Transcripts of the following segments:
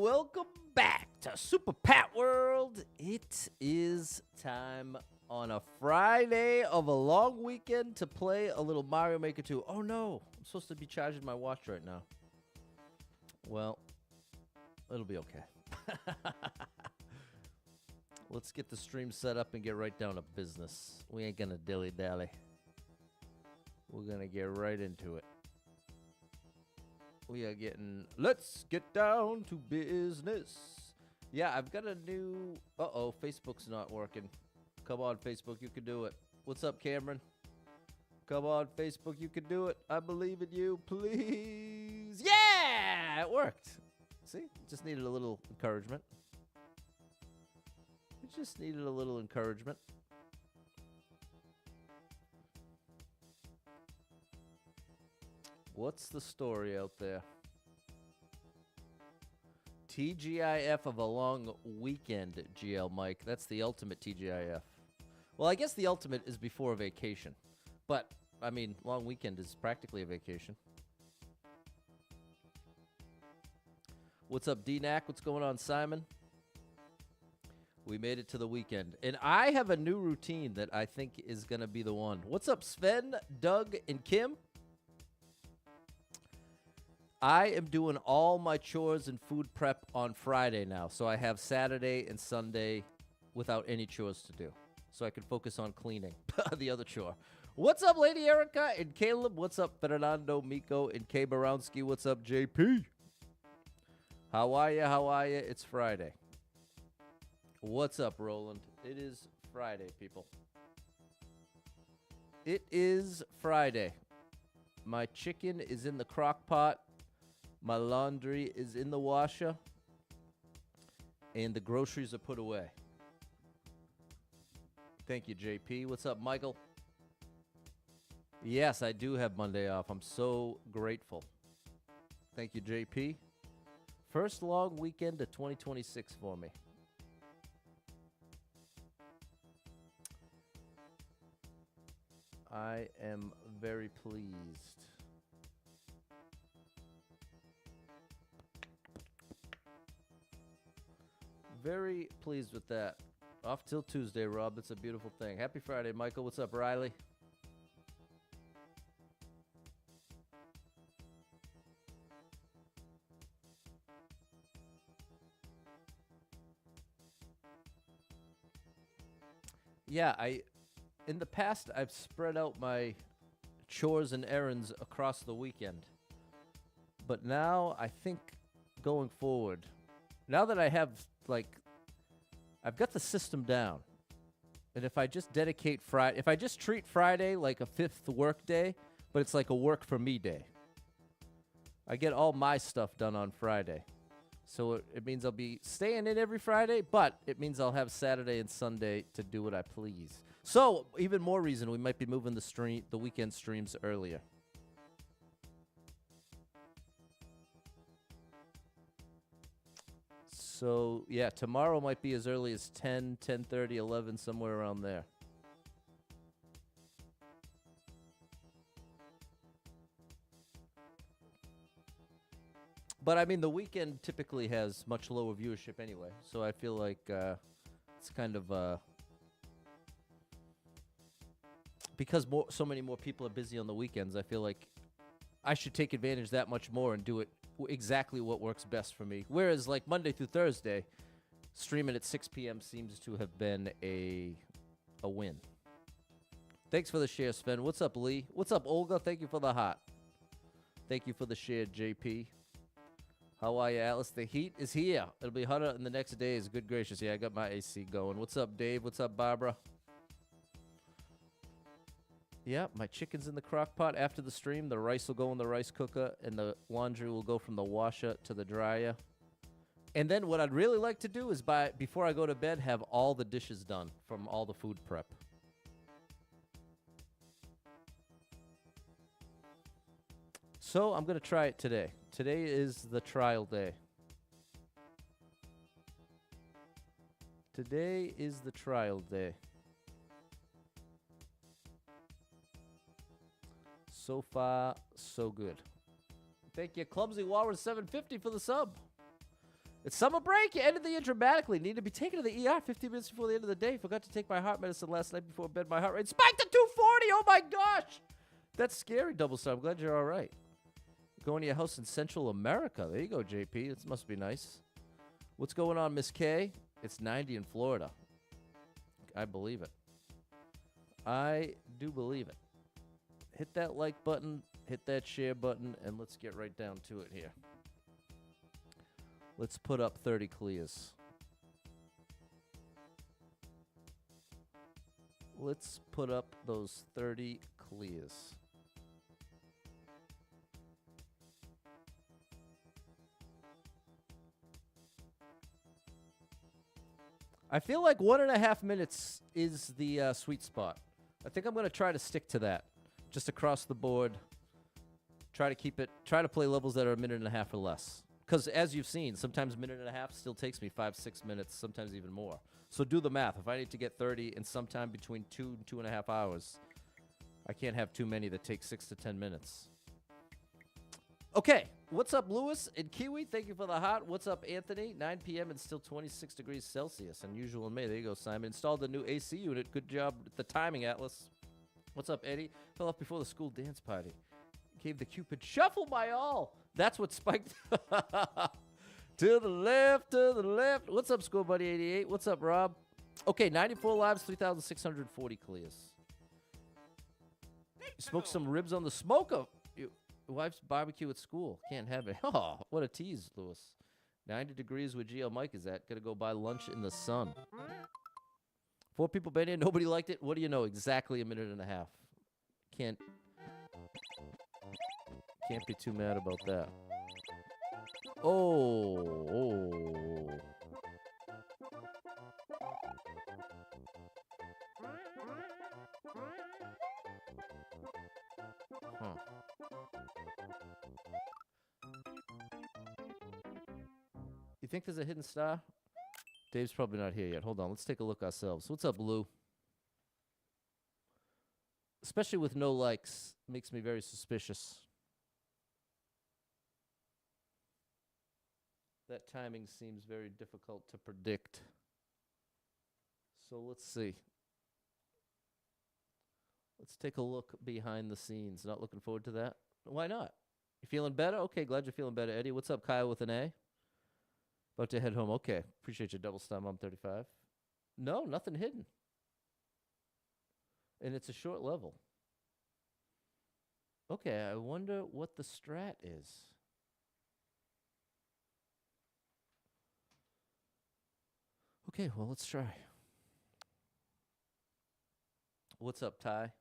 welcome back to Super Pat World. It is time on a Friday of a long weekend to play a little Mario Maker 2. Oh no, I'm supposed to be charging my watch right now. Well, it'll be okay. Let's get the stream set up and get right down to business. We ain't gonna dilly-dally. We're gonna get right into it. We are let's get down to business. Yeah, I've got a new, Facebook's not working. Come on, Facebook, you can do it. What's up, Cameron? Come on, Facebook, you can do it. I believe in you, please. Yeah, it worked. See, just needed a little encouragement. It just needed a little encouragement. What's the story out there? TGIF of a long weekend, GL Mike. That's the ultimate TGIF. Well, I guess the ultimate is before a vacation. But, I mean, long weekend is practically a vacation. What's up, DNAC? What's going on, Simon? We made it to the weekend. And I have a new routine that I think is going to be the one. What's up, Sven, Doug, and Kim? I am doing all my chores and food prep on Friday now, so I have Saturday and Sunday without any chores to do, so I can focus on cleaning the other chore. What's up, Lady Erica and Caleb? What's up, Fernando, Miko, and K. Barowski? What's up, JP? How are ya? How are ya? It's Friday. What's up, Roland? It is Friday, people. It is Friday. My chicken is in the crock pot. My laundry is in the washer, and the groceries are put away. Thank you, JP. What's up, Michael? Yes, I do have Monday off. I'm so grateful. Thank you, JP. First long weekend of 2026 for me. I am very pleased. Very pleased with that. Off till Tuesday, Rob. That's a beautiful thing. Happy Friday, Michael. What's up, Riley? Yeah, in the past, I've spread out my chores and errands across the weekend. But now, I think going forward, now that I have, I've got the system down. And if I just dedicate Friday, if I just treat Friday like a fifth work day, but it's like a work for me day, I get all my stuff done on Friday. So it means I'll be staying in every Friday, but it means I'll have Saturday and Sunday to do what I please. So even more reason we might be moving the weekend streams earlier. So, yeah, tomorrow might be as early as 10, 10:30, 11, somewhere around there. But, I mean, the weekend typically has much lower viewership anyway, so I feel like it's kind of... because so many more people are busy on the weekends, I feel like I should take advantage that much more and do it exactly what works best for me. Whereas, like, Monday through Thursday, streaming at 6 p.m. seems to have been a win. Thanks for the share, Sven. What's up, Lee? What's up, Olga? Thank you for the heart. Thank you for the share, JP. How are you, Alice? The heat is here. It'll be hotter in the next days. Good gracious. Yeah, I got my AC going. What's up, Dave? What's up, Barbara? Yeah, my chicken's in the crock pot. After the stream, the rice will go in the rice cooker, and the laundry will go from the washer to the dryer. And then what I'd really like to do is, before I go to bed, have all the dishes done from all the food prep. So I'm going to try it today. Today is the trial day. Today is the trial day. So far, so good. Thank you, Clumsy Walrus 750 for the sub. It's summer break. You ended the year dramatically. Need to be taken to the ER 15 minutes before the end of the day. Forgot to take my heart medicine last night before bed. My heart rate spiked to 240. Oh, my gosh. That's scary, Double Star. I'm glad you're all right. Going to your house in Central America. There you go, JP. This must be nice. What's going on, Miss K? It's 90 in Florida. I believe it. I do believe it. Hit that like button, hit that share button, and let's get right down to it here. Let's put up 30 clears. Let's put up those 30 clears. I feel like 1.5 minutes is the sweet spot. I think I'm going to try to stick to that. Just across the board. Try to play levels that are 1.5 minutes or less. Because as you've seen, sometimes 1.5 minutes still takes me 5-6 minutes, sometimes even more. So do the math. If I need to get 30 in sometime between 2 and 2.5 hours, I can't have too many that take 6 to 10 minutes. Okay, what's up, Lewis in Kiwi? Thank you for the hot. What's up, Anthony? 9 p.m. and still 26 degrees Celsius. Unusual in May. There you go, Simon. Installed a new AC unit. Good job with the timing, Atlas. What's up, Eddie? Fell off before the school dance party. Gave the Cupid shuffle my all. That's what spiked. To the left, to the left. What's up, Score Buddy 88? What's up, Rob? Okay, 94 lives, 3,640 clears. You smoked some ribs on the smoker. Your wife's barbecue at school. Can't have it. Oh, what a tease, Lewis. 90 degrees where GL Mike is at. Gotta go buy lunch in the sun. 4 people been in. Nobody liked it. What do you know? Exactly 1.5 minutes. Can't be too mad about that. Oh. Huh. You think there's a hidden star? Dave's probably not here yet. Hold on. Let's take a look ourselves. What's up, Lou? Especially with no likes. Makes me very suspicious. That timing seems very difficult to predict. So let's see. Let's take a look behind the scenes. Not looking forward to that? Why not? You feeling better? Okay, glad you're feeling better, Eddie. What's up, Kyle with an A? About to head home. Okay. Appreciate your double star, Mom 35. No, nothing hidden. And it's a short level. Okay, I wonder what the strat is. Okay, well, let's try. What's up, Ty?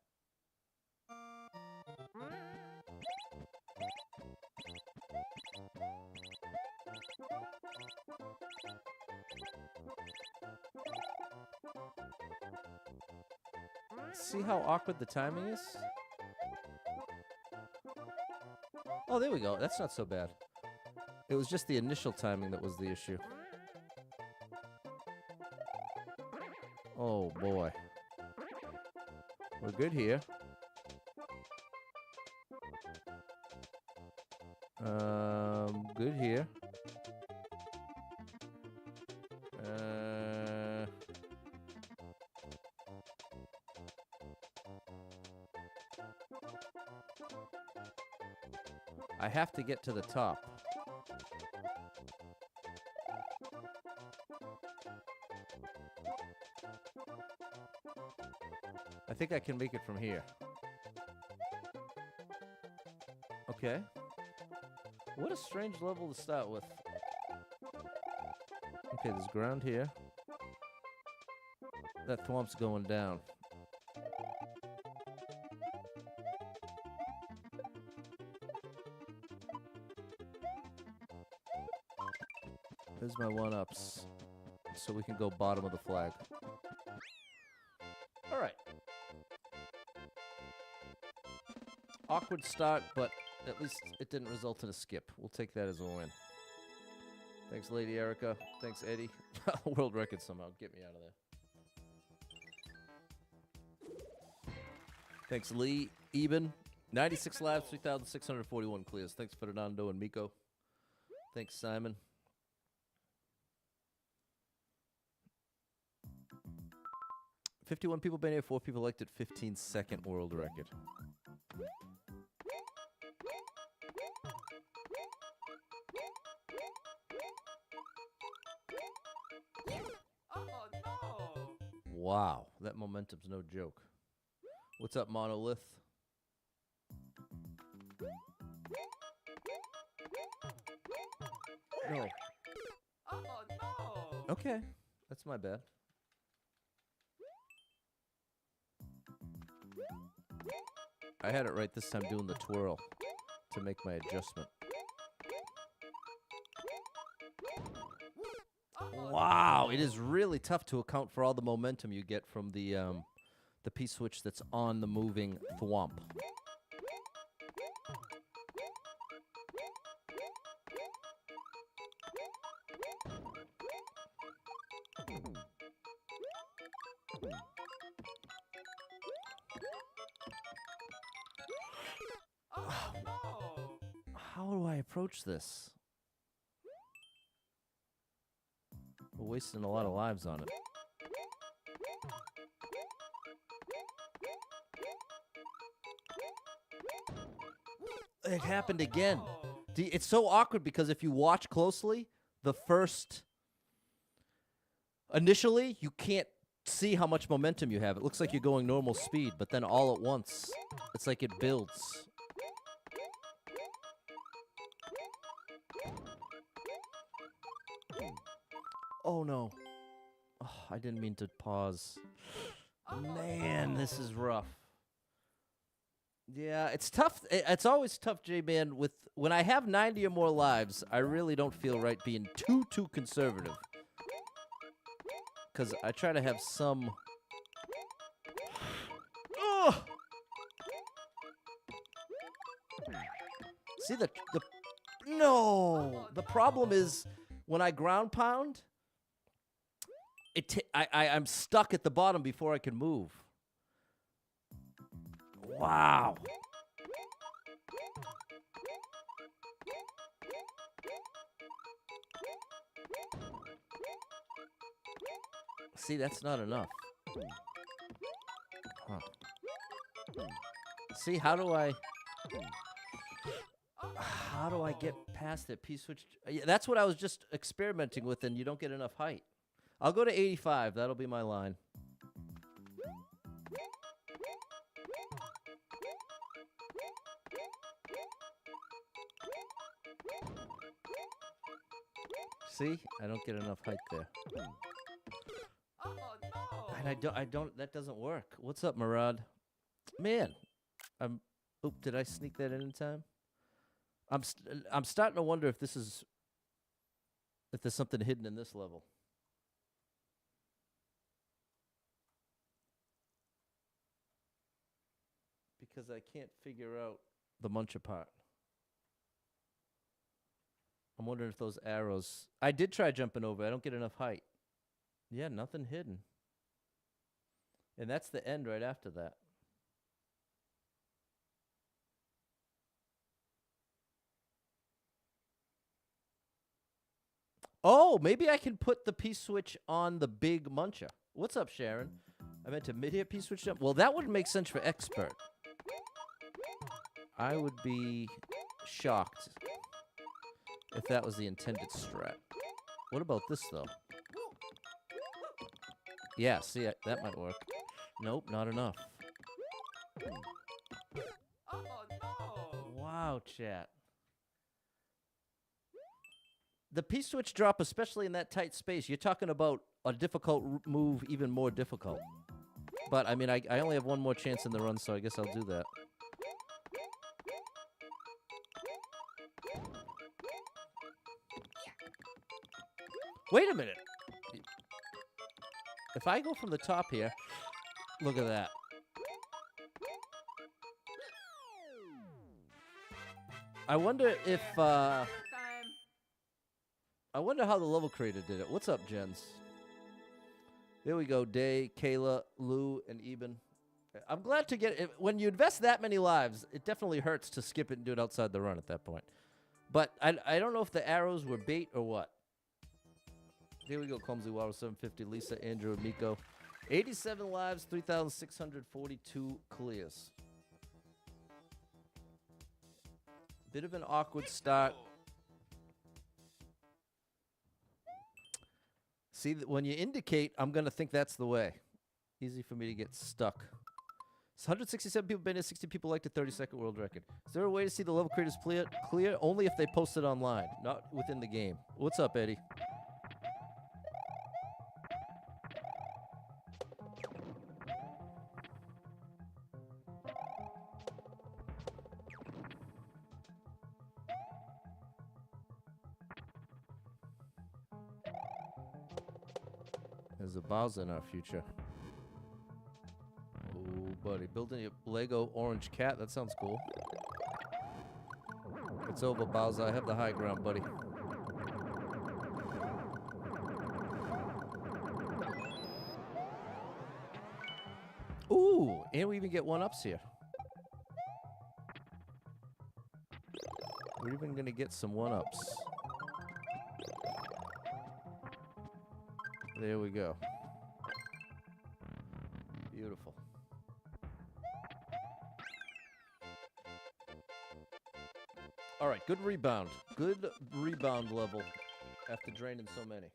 See how awkward the timing is? Oh, there we go. That's not so bad. It was just the initial timing that was the issue. Oh, boy. We're good here. Good here. I have to get to the top. I think I can make it from here. Okay. What a strange level to start with. Okay, there's ground here. That thwomp's going down. There's my one-ups. So we can go bottom of the flag. All right. Awkward start, but at least it didn't result in a skip. We'll take that as a win. Thanks, Lady Erica. Thanks, Eddie. World record somehow. Get me out of there. Thanks, Lee. Eben. 96 laps, 3,641 clears. Thanks, Fernando and Miko. Thanks, Simon. 51 people been here, 4 people liked it, 15-second world record. Oh no! Wow, that momentum's no joke. What's up, Monolith? No. Oh no! Okay, that's my bad. I had it right this time doing the twirl to make my adjustment. Wow, it is really tough to account for all the momentum you get from the P-switch that's on the moving thwomp. Oh no! How do I approach this? We're wasting a lot of lives on it. It happened again. It's so awkward because if you watch closely, initially, you can't see how much momentum you have. It looks like you're going normal speed, but then all at once, it's like it builds. Oh no. Oh, I didn't mean to pause. Man, this is rough. Yeah, it's tough. It's always tough, J-Man. When I have 90 or more lives, I really don't feel right being too conservative. Because I try to have some... Ugh! See, No! The problem is, when I ground pound, I'm stuck at the bottom before I can move. Wow. See, that's not enough. Huh. See, how do I get past that P-switch? Yeah, that's what I was just experimenting with, and you don't get enough height. I'll go to 85. That'll be my line. See? I don't get enough height there. Oh no! And I don't, that doesn't work. What's up, Murad? Man, oop, did I sneak that in time? I'm starting to wonder if there's something hidden in this level. Because I can't figure out the munch apart. I'm wondering if those arrows... I did try jumping over. I don't get enough height. Yeah, nothing hidden. And that's the end right after that. Oh, maybe I can put the P-switch on the big muncher. What's up, Sharon? I meant to mid-hit P-switch jump. Well, that would make sense for expert. I would be shocked if that was the intended strat. What about this, though? Yeah, see, that might work. Nope, not enough. Oh no! Wow, chat. The P-switch drop, especially in that tight space, you're talking about a difficult move, even more difficult. But, I mean, I only have one more chance in the run, so I guess I'll do that. Wait a minute. If I go from the top here, look at that. I wonder if, I wonder how the level creator did it. What's up, Jens? There we go. Day, Kayla, Lou, and Eben. I'm glad to get it. When you invest that many lives, it definitely hurts to skip it and do it outside the run at that point. But I don't know if the arrows were bait or what. Here we go, Clumsy Wow 750, Lisa, Andrew, and Miko. 87 lives, 3,642 clears. Bit of an awkward start. See, when you indicate, I'm going to think that's the way. Easy for me to get stuck. It's 167 people been here, 60 people liked a 30-second world record. Is there a way to see the level creators clear? Only if they post it online, not within the game. What's up, Eddie? There's a Bowser in our future. Oh, buddy. Building a Lego orange cat. That sounds cool. It's over, Bowser. I have the high ground, buddy. Ooh, and we even get one-ups here. We're even going to get some one-ups. There we go. Beautiful. All right, good rebound. Good rebound level after draining so many.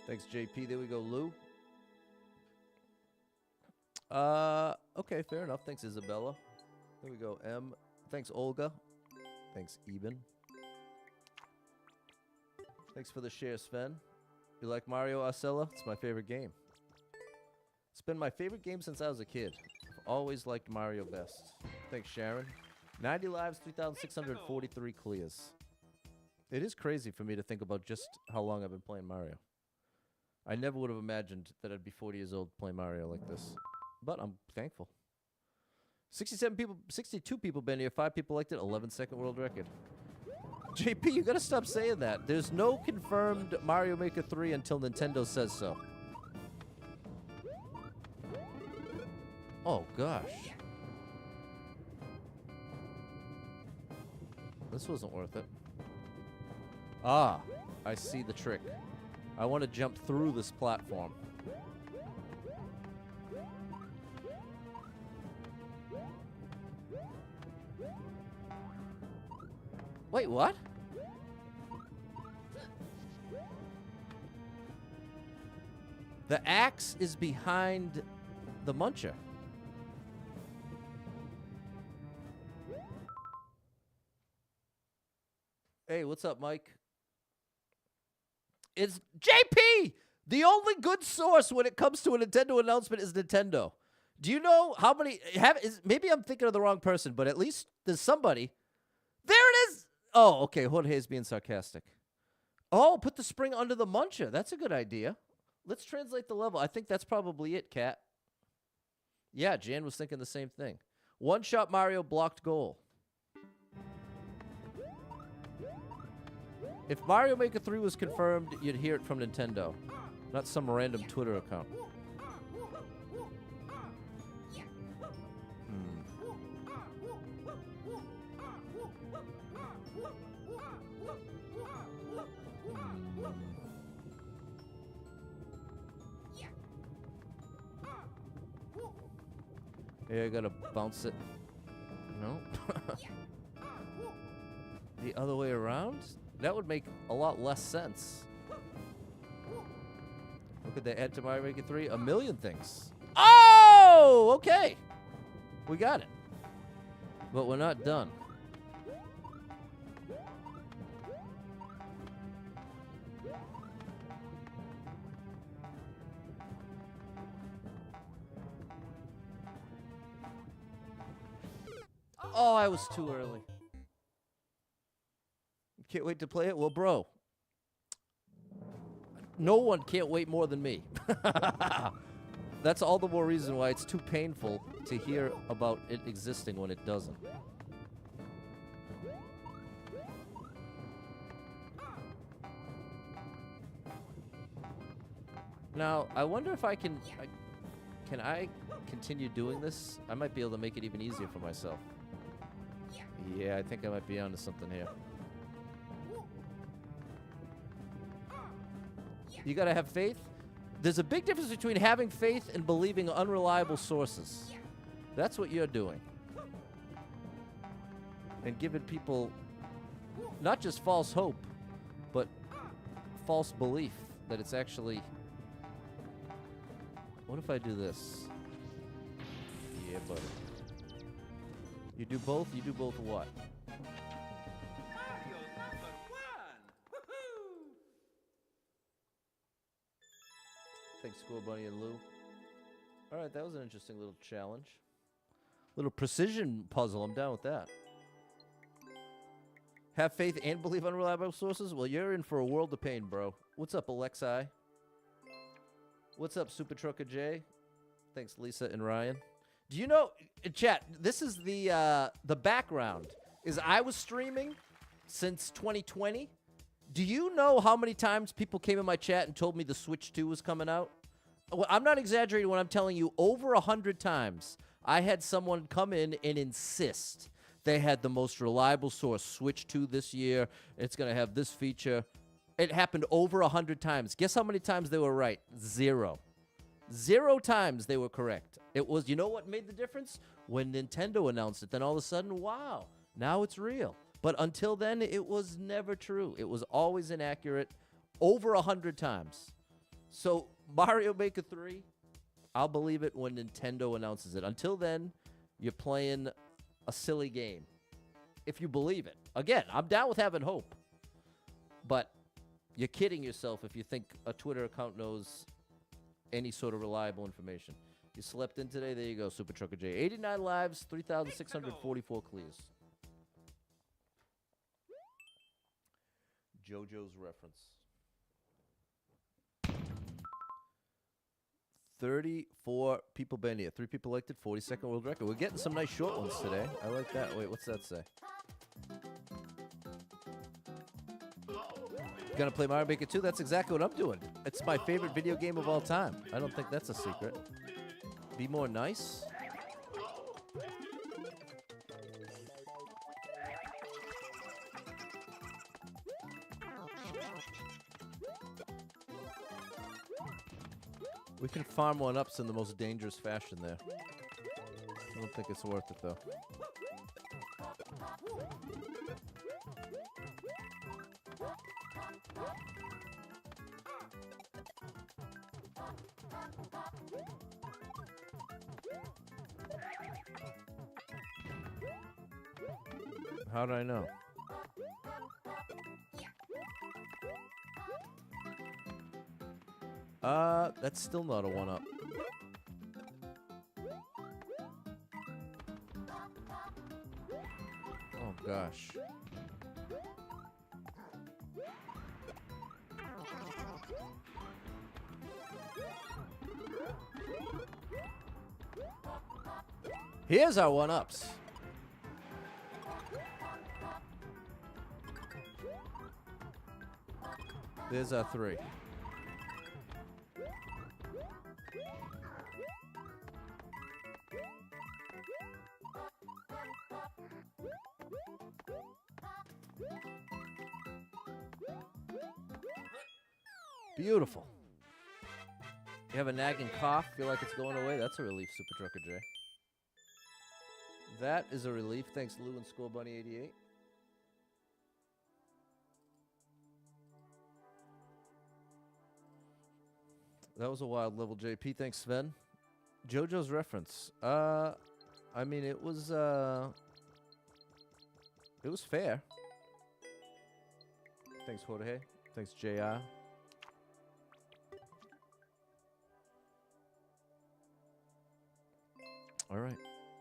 Thanks, JP. There we go, Lou. Okay, fair enough. Thanks, Isabella. There we go, M. Thanks, Olga. Thanks, Eben. Thanks for the share, Sven. You like Mario, Arcella? It's my favorite game. It's been my favorite game since I was a kid. I've always liked Mario best. Thanks, Sharon. 90 lives, 3,643 clears. It is crazy for me to think about just how long I've been playing Mario. I never would have imagined that I'd be 40 years old playing Mario like this. But I'm thankful. 62 people been here, 5 people liked it, 11-second world record. JP, you gotta stop saying that. There's no confirmed Mario Maker 3 until Nintendo says so. Oh, gosh. This wasn't worth it. Ah, I see the trick. I want to jump through this platform. Wait, what? The axe is behind the muncher. Hey, what's up, Mike? It's JP! The only good source when it comes to a Nintendo announcement is Nintendo. Do you know how many maybe I'm thinking of the wrong person, but at least there's somebody. There it is! Oh, okay, Jorge's being sarcastic. Oh, put the spring under the muncher. That's a good idea. Let's translate the level. I think that's probably it, Kat. Yeah, Jan was thinking the same thing. One-shot Mario blocked goal. If Mario Maker 3 was confirmed, you'd hear it from Nintendo, not some random Twitter account. Yeah, I gotta bounce it. No. The other way around? That would make a lot less sense. What could they add to Mario Maker 3? A million things. Oh! Okay. We got it. But we're not done. Oh, I was too early. Can't wait to play it? Well, bro. No one can't wait more than me. That's all the more reason why it's too painful to hear about it existing when it doesn't. Now, I wonder if can I continue doing this? I might be able to make it even easier for myself. Yeah, I think I might be onto something here. You gotta have faith. There's a big difference between having faith and believing unreliable sources. That's what you're doing. And giving people not just false hope, but false belief that it's actually... What if I do this? Yeah, buddy. You do both? You do both what? Mario's number one. Woohoo! Thanks, Score Bunny and Lou. All right, that was an interesting little challenge. Little precision puzzle. I'm down with that. Have faith and believe unreliable sources? Well, you're in for a world of pain, bro. What's up, Alexi? What's up, Super Trucker J? Thanks, Lisa and Ryan. Do you know, chat, this is the background. Is I was streaming since 2020. Do you know how many times people came in my chat and told me the Switch 2 was coming out? Well, I'm not exaggerating when I'm telling you over 100 times I had someone come in and insist they had the most reliable source, Switch 2 this year. It's going to have this feature. It happened over 100 times. Guess how many times they were right? 0. 0 times they were correct. It was, you know what made the difference? When Nintendo announced it, then all of a sudden, wow, now it's real. But until then, it was never true. It was always inaccurate over 100 times. So Mario Maker 3, I'll believe it when Nintendo announces it. Until then, you're playing a silly game. If you believe it. Again, I'm down with having hope. But you're kidding yourself if you think a Twitter account knows any sort of reliable information. You slept in today? There you go, Super Trucker J. 89 lives, 3,644 clears. JoJo's reference. 34 people been here. 3 people liked it. 42nd world record. We're getting some nice short ones today. I like that. Wait, what's that say? Gonna play Mario Maker 2? That's exactly what I'm doing. It's my favorite video game of all time. I don't think that's a secret. Be more nice? We can farm one-ups in the most dangerous fashion there. I don't think it's worth it, though. How did I know? That's still not a one-up. Oh, gosh. Here's our one-ups. There's our 3. Beautiful. You have a nagging cough? Feel like it's going away? That's a relief, Super Trucker J. That is a relief. Thanks, Lou and School Bunny 88. That was a wild level, JP. Thanks, Sven. JoJo's reference. I mean, it was fair. Thanks, Jorge. Thanks, JR. All right.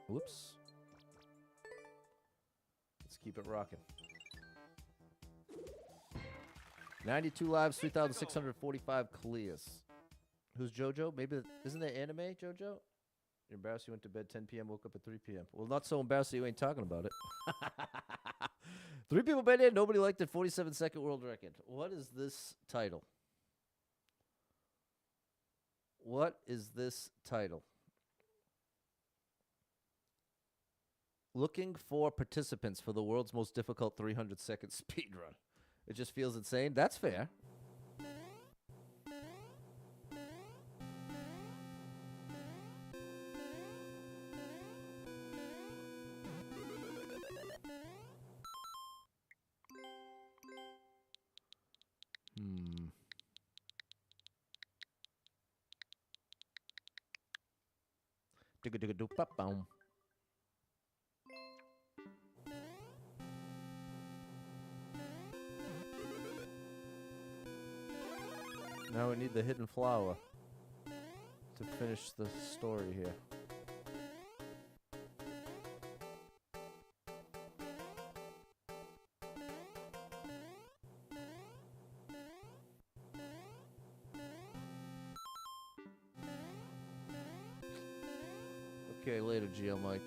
Whoops. Let's keep it rocking. 92 lives, 3,645 clears. Who's JoJo? Maybe, isn't there anime, JoJo? You're embarrassed you went to bed 10 p.m., woke up at 3 p.m. Well, not so embarrassed that you ain't talking about it. 3 people been in, nobody liked it, 47-second world record. What is this title? What is this title? Looking for participants for the world's most difficult 300-second speed run. It just feels insane. That's fair. Digga-digga-doop-bop-boom. Now we need the hidden flower to finish the story here. Okay, later, GL Mike.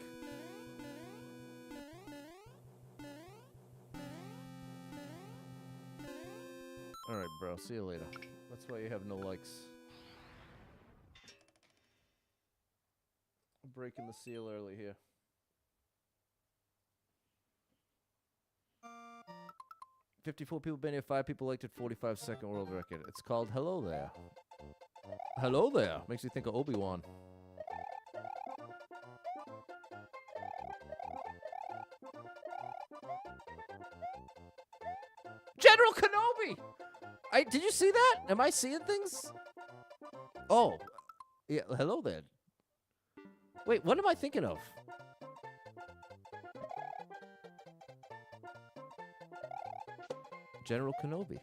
Alright, bro. See you later. That's why you have no likes. I'm breaking the seal early here. "54 people been here, 5 people liked it, 45-second world record. It's called Hello There." Hello there. Makes you think of Obi-Wan. General Kenobi! Did you see that? Am I seeing things? Oh. Yeah, hello there. Wait, what am I thinking of? General Kenobi.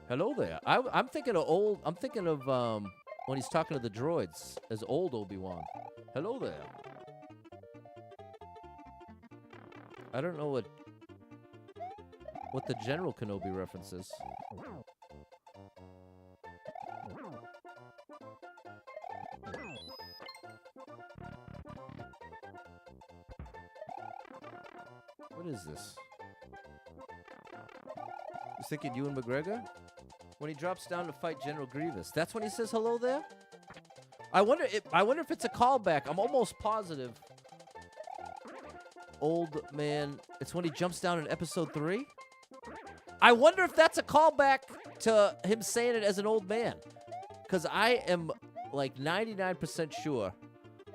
Hello there. I'm thinking of when he's talking to the droids as old Obi-Wan. Hello there. I don't know what the General Kenobi reference is. What is this? You thinking Ewan McGregor? When he drops down to fight General Grievous. That's when he says hello there? I wonder if it's a callback. I'm almost positive. Old man. It's when he jumps down in episode 3? I wonder if that's a callback to him saying it as an old man. Because I am like 99% sure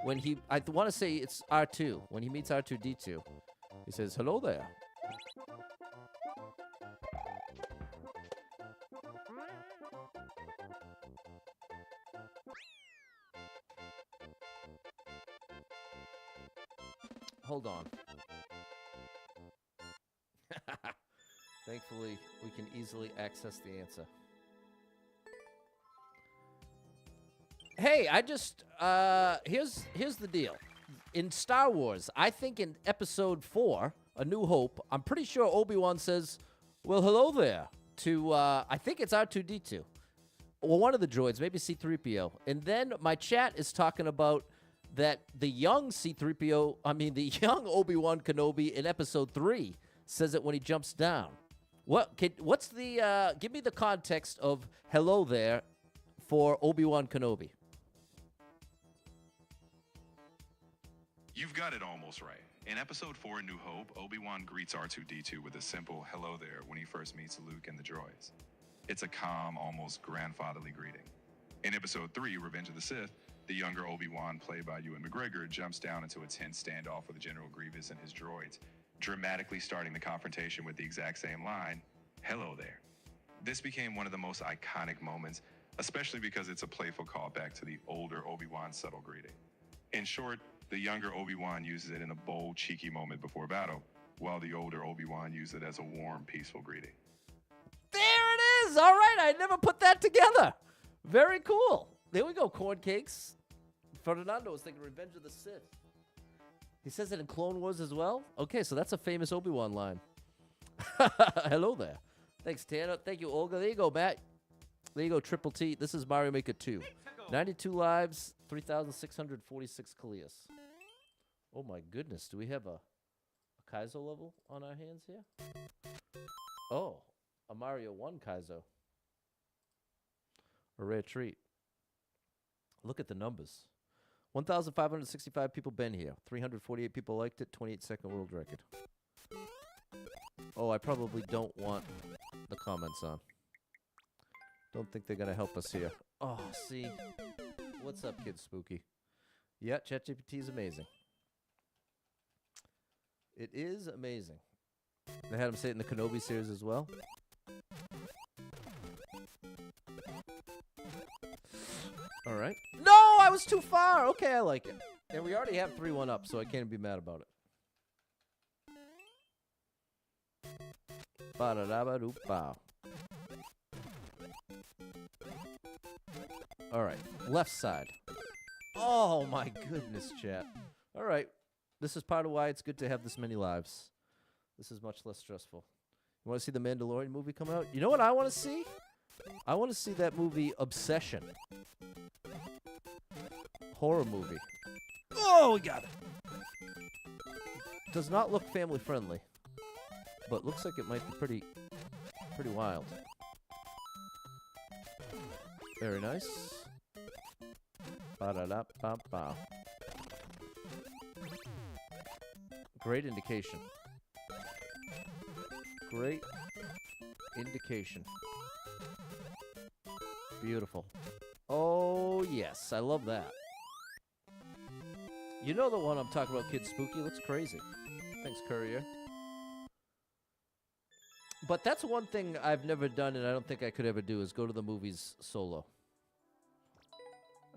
when I want to say it's R2. When he meets R2-D2. He says, hello there. Hold on. Thankfully, we can easily access the answer. Hey, I just here's the deal. In Star Wars, I think in Episode 4, A New Hope, I'm pretty sure Obi-Wan says, "Well, hello there," to I think it's R2-D2, or one of the droids, maybe C-3PO. And then my chat is talking about that the young the young Obi-Wan Kenobi in Episode 3 says it when he jumps down. What's the give me the context of hello there for Obi-Wan Kenobi? You've got it almost right. In Episode 4, A New Hope, Obi-Wan greets R2-D2 with a simple hello there when he first meets Luke and the droids. It's a calm, almost grandfatherly greeting. In Episode 3, Revenge of the Sith, the younger Obi-Wan, played by Ewan McGregor, jumps down into a tense standoff with General Grievous and his droids, dramatically starting the confrontation with the exact same line, hello there. This became one of the most iconic moments, especially because it's a playful callback to the older Obi-Wan's subtle greeting. In short, the younger Obi-Wan uses it in a bold, cheeky moment before battle, while the older Obi-Wan uses it as a warm, peaceful greeting. There it is! All right, I never put that together. Very cool. There we go, corn cakes. Fernando was thinking Revenge of the Sith. He says it in Clone Wars as well? Okay, so that's a famous Obi-Wan line. Hello there. Thanks, Tanner. Thank you, Olga. There you go, Matt. There you go, Triple T. This is Mario Maker 2. 92 lives, 3,646 clears. Oh my goodness, do we have a Kaizo level on our hands here? Oh, a Mario 1 Kaizo. A rare treat. Look at the numbers. 1,565 people been here. 348 people liked it. 28-second world record. Oh, I probably don't want the comments on. Don't think they're going to help us here. Oh, see. What's up, Kid Spooky? Yeah, ChatGPT is amazing. It is amazing. They had him say it in the Kenobi series as well. that was too far. Okay, I like it. And we already have 3-1 up, so I can't be mad about it. Ba-da-da-ba-doop-bow. All right, left side. Oh, my goodness, chat. All right, this is part of why it's good to have this many lives. This is much less stressful. You want to see the Mandalorian movie come out? You know what I want to see? I want to see that movie Obsession. Horror movie. Oh, we got it. Does not look family friendly, but looks like it might be pretty wild. Very nice. Ba-da-da-ba-ba. Great indication. Great indication. Beautiful. Oh, yes. I love that. You know the one I'm talking about, Kid Spooky? Looks crazy. Thanks, Courier. But that's one thing I've never done, and I don't think I could ever do, is go to the movies solo.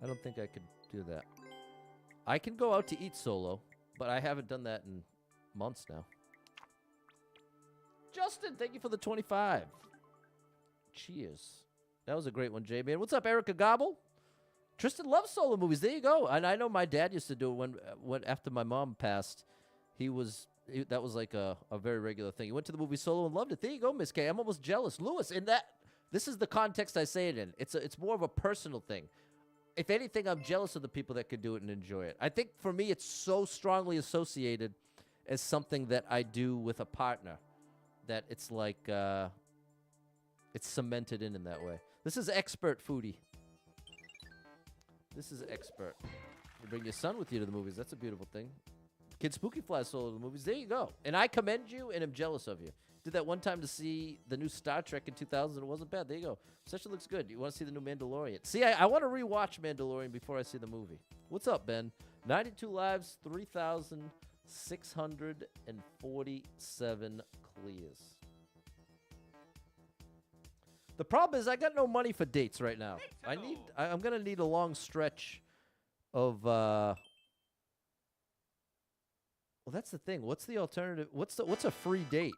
I don't think I could do that. I can go out to eat solo, but I haven't done that in months now. Justin, thank you for the 25. Cheers. That was a great one, J-Man. What's up, Erica Gobble? Tristan loves solo movies. There you go. And I know my dad used to do it when after my mom passed. That was like a very regular thing. He went to the movie solo and loved it. There you go, Miss K. I'm almost jealous. Lewis, this is the context I say it in. It's more of a personal thing. If anything, I'm jealous of the people that could do it and enjoy it. I think for me, it's so strongly associated as something that I do with a partner that it's like it's cemented in that way. This is expert foodie. This is expert. You bring your son with you to the movies. That's a beautiful thing. Kid Spooky flies solo to the movies. There you go. And I commend you and am jealous of you. Did that one time to see the new Star Trek in 2000. It wasn't bad. There you go. Session looks good. You want to see the new Mandalorian? See, I want to rewatch Mandalorian before I see the movie. What's up, Ben? 92 lives, 3,647 clears. The problem is I got no money for dates right now. I'm gonna need a long stretch of. Well, that's the thing. What's the alternative? What's a free date?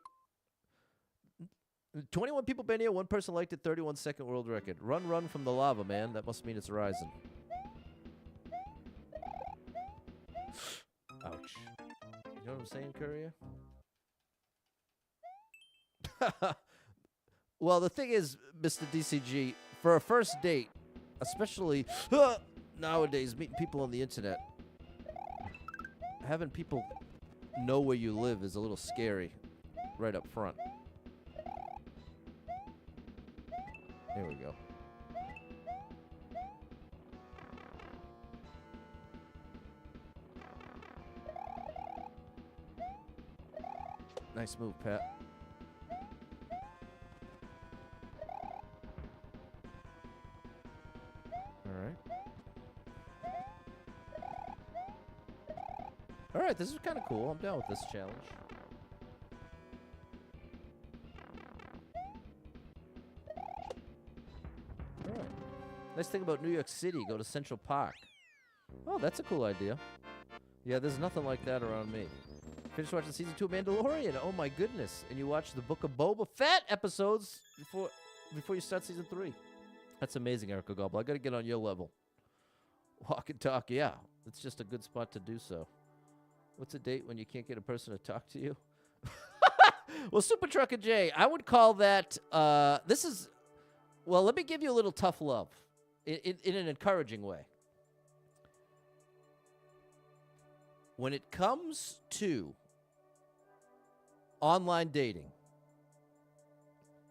21 people been here. One person liked it. 31-second world record. Run from the lava, man. That must mean it's rising. Ouch. You know what I'm saying, Courier? Well, the thing is, Mr. DCG, for a first date, especially nowadays, meeting people on the internet, having people know where you live is a little scary right up front. There we go. Nice move, Pat. All right, this is kind of cool. I'm down with this challenge. All right. Nice thing about New York City, go to Central Park. Oh, that's a cool idea. Yeah, there's nothing like that around me. Finished watching season 2 of Mandalorian. Oh my goodness! And you watch the Book of Boba Fett episodes before you start season 3. That's amazing, Erica Gobble. I got to get on your level. Walk and talk, yeah. It's just a good spot to do so. What's a date when you can't get a person to talk to you? Well, Super Trucker J, I would call that, well, let me give you a little tough love in an encouraging way. When it comes to online dating,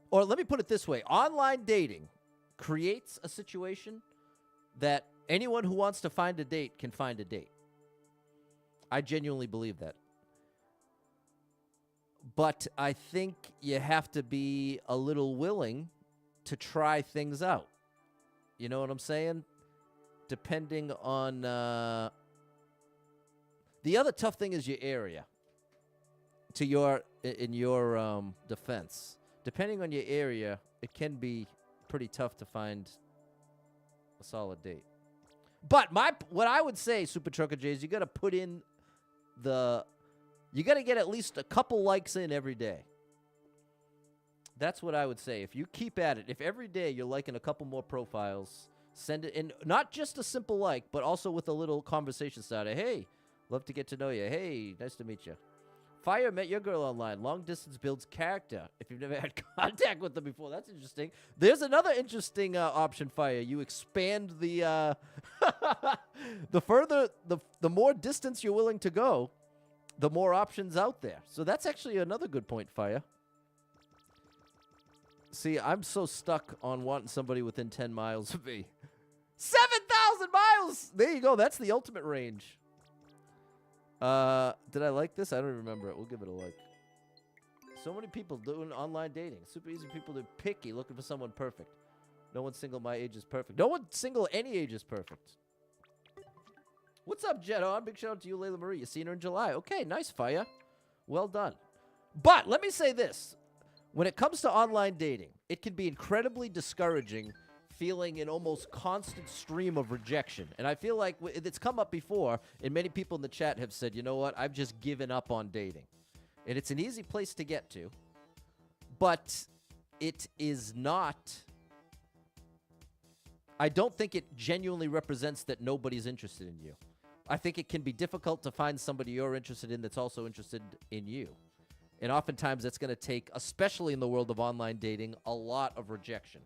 or let me put it this way, online dating creates a situation that anyone who wants to find a date can find a date. I genuinely believe that. But I think you have to be a little willing to try things out. You know what I'm saying? Depending on... The other tough thing is your area. In your defense. Depending on your area, it can be pretty tough to find a solid date. But what I would say, Super Trucker J, is you got to put in you got to get at least a couple likes in every day. That's what I would say. If you keep at it, if every day you're liking a couple more profiles, send it in, not just a simple like, but also with a little conversation starter. Hey, love to get to know you. Hey, nice to meet you. Fire met your girl online. Long distance builds character. If you've never had contact with them before, that's interesting. There's another interesting option, Fire. You expand the the more distance you're willing to go, the more options out there. So that's actually another good point, Fire. See, I'm so stuck on wanting somebody within 10 miles of me. 7,000 miles! There you go. That's the ultimate range. Did I like this? I don't even remember it. We'll give it a like. So many people doing online dating. Super easy people to picky, looking for someone perfect. No one single my age is perfect. No one single any age is perfect. What's up, Jetto? Big shout out to you, Layla Marie. You seen her in July. Okay, nice, Fire. Well done. But let me say this. When it comes to online dating, it can be incredibly discouraging, feeling an almost constant stream of rejection. And I feel like it's come up before, and many people in the chat have said, you know what, I've just given up on dating. And it's an easy place to get to, but it is not... I don't think it genuinely represents that nobody's interested in you. I think it can be difficult to find somebody you're interested in that's also interested in you. And oftentimes that's going to take, especially in the world of online dating, a lot of rejection.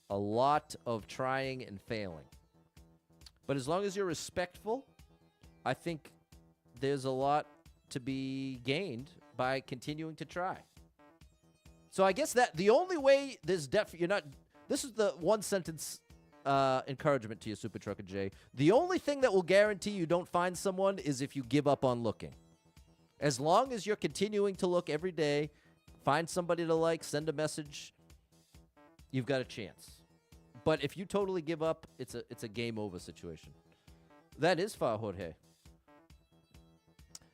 A lot of trying and failing. But as long as you're respectful, I think there's a lot to be gained by continuing to try. So I guess that the only way this is the one sentence encouragement to you, Super Trucker J. The only thing that will guarantee you don't find someone is if you give up on looking. As long as you're continuing to look every day, find somebody to like, send a message, you've got a chance. But if you totally give up, it's a game over situation. That is Far Jorge.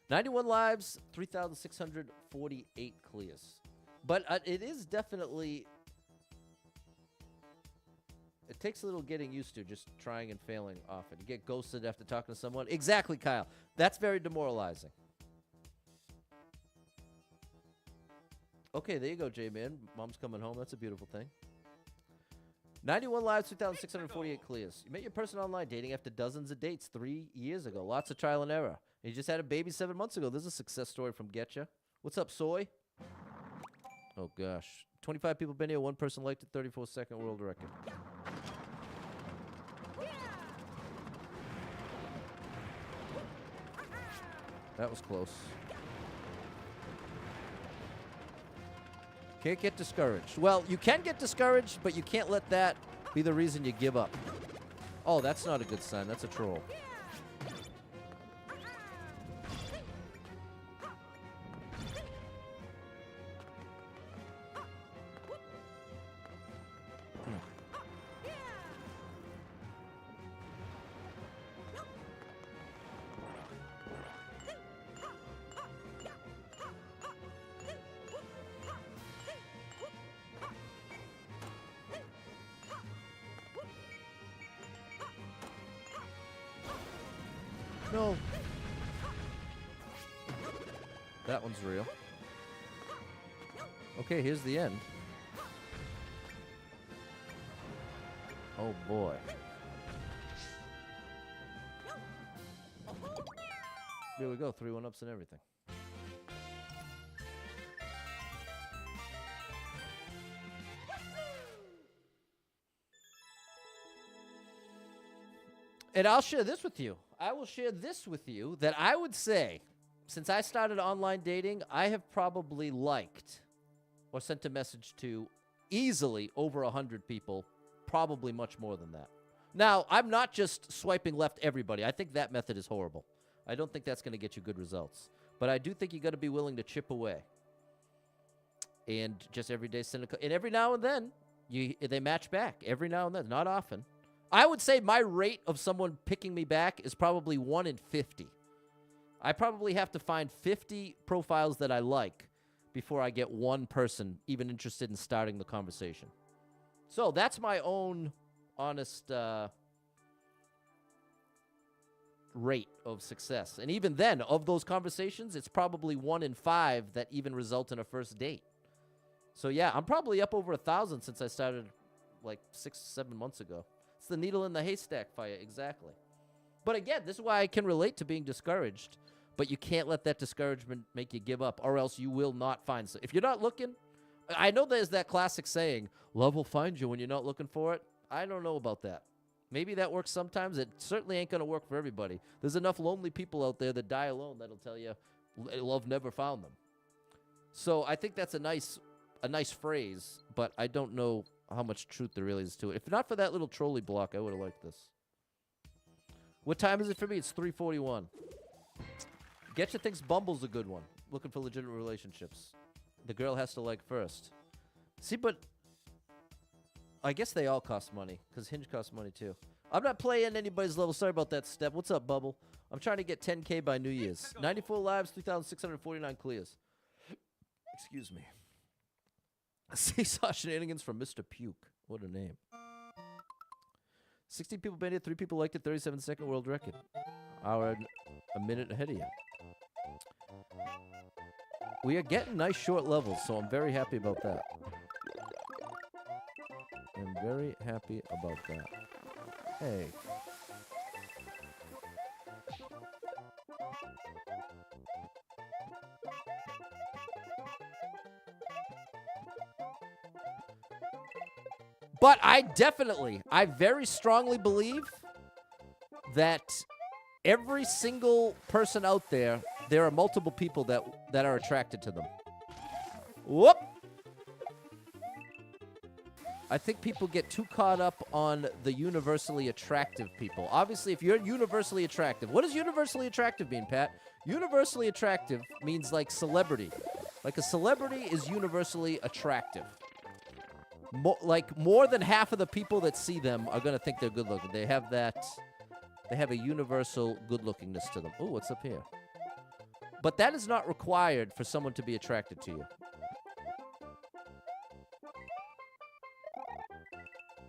91 lives, 3,648 clears. But it is definitely... It takes a little getting used to just trying and failing often. You get ghosted after talking to someone. Exactly, Kyle. That's very demoralizing. Okay, there you go, J-Man. Mom's coming home. That's a beautiful thing. 91 lives, 2,648 clears. You met your person online dating after dozens of dates 3 years ago. Lots of trial and error. And you just had a baby 7 months ago. This is a success story from Getcha. What's up, Soy? Oh, gosh. 25 people been here. One person liked it. 34-second world record. That was close. Can't get discouraged. Well, you can get discouraged, but you can't let that be the reason you give up. Oh, that's not a good sign. That's a troll. No. That one's real. Okay, here's the end. Oh boy. Here we go, 3 1-ups and everything. And I'll share this with you. I will share this with you that I would say, since I started online dating, I have probably liked or sent a message to easily over 100 people, probably much more than that. Now, I'm not just swiping left everybody. I think that method is horrible. I don't think that's going to get you good results. But I do think you got to be willing to chip away. And just every day send and every now and then, they match back. Every now and then, not often. I would say my rate of someone picking me back is probably 1 in 50. I probably have to find 50 profiles that I like before I get one person even interested in starting the conversation. So that's my own honest rate of success. And even then, of those conversations, it's probably 1 in 5 that even result in a first date. So yeah, I'm probably up over 1,000 since I started like 6-7 months ago. It's the needle in the haystack fire, exactly. But again, this is why I can relate to being discouraged. But you can't let that discouragement make you give up, or else you will not find. So if you're not looking, I know there's that classic saying, love will find you when you're not looking for it. I don't know about that. Maybe that works sometimes. It certainly ain't going to work for everybody. There's enough lonely people out there that die alone that'll tell you love never found them. So I think that's a nice phrase, but I don't know how much truth there really is to it. If not for that little trolley block, I would have liked this. What time is it for me? It's 3:41. Get Your Things Bumble's a good one. Looking for legitimate relationships. The girl has to like first. See, but I guess they all cost money, because Hinge costs money too. I'm not playing anybody's level. Sorry about that, Step. What's up, Bubble? I'm trying to get 10K by New Year's. 94 lives, 3,649 clears. Excuse me. Seesaw shenanigans from Mr. Puke. What a name. 16 people made it, 3 people liked it, 37-second world record. Hour a minute ahead of you. We are getting nice short levels, so I'm very happy about that. I'm very happy about that. Hey. But I very strongly believe that every single person out there, there are multiple people that are attracted to them. Whoop! I think people get too caught up on the universally attractive people. Obviously, if you're universally attractive, what does universally attractive mean, Pat? Universally attractive means like celebrity. Like a celebrity is universally attractive. More than half of the people that see them are going to think they're good looking. They have a universal good lookingness to them. Ooh, what's up here? But that is not required for someone to be attracted to you.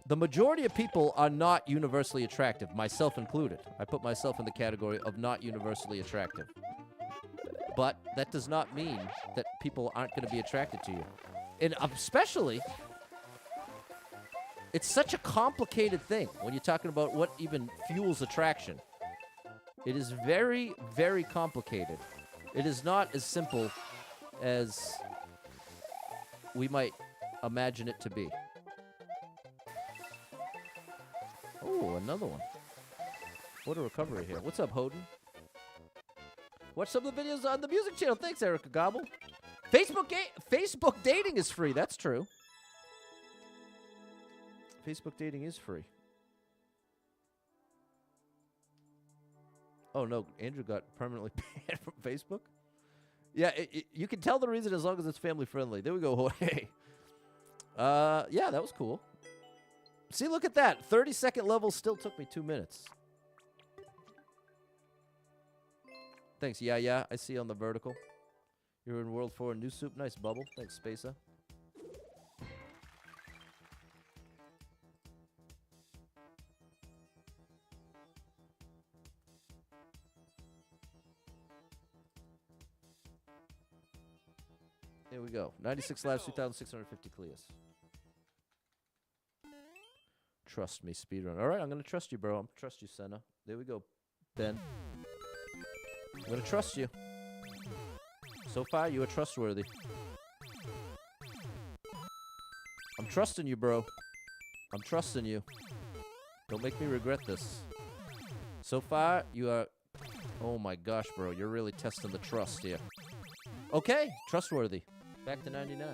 The majority of people are not universally attractive, myself included. I put myself in the category of not universally attractive. But that does not mean that people aren't going to be attracted to you. And especially, it's such a complicated thing when you're talking about what even fuels attraction. It is very, very complicated. It is not as simple as we might imagine it to be. Oh, another one. What a recovery here. What's up, Hoden? Watch some of the videos on the music channel. Thanks, Erica Gobble. Facebook dating is free. That's true. Facebook dating is free. Oh, no. Andrew got permanently banned from Facebook? Yeah, you can tell the reason as long as it's family friendly. There we go. Hey. Yeah, that was cool. See, look at that. 30-second level still took me 2 minutes. Thanks, yeah. I see on the vertical. You're in World 4 New Soup. Nice bubble. Thanks, Spacer. There we go. 96 lives, 2,650 clears. Trust me, speedrun. All right, I'm going to trust you, bro. I'm trust you, Senna. There we go, Ben. I'm going to trust you. So far, you are trustworthy. I'm trusting you, bro. I'm trusting you. Don't make me regret this. So far, you are... Oh my gosh, bro. You're really testing the trust here. Okay, trustworthy. Back to 99.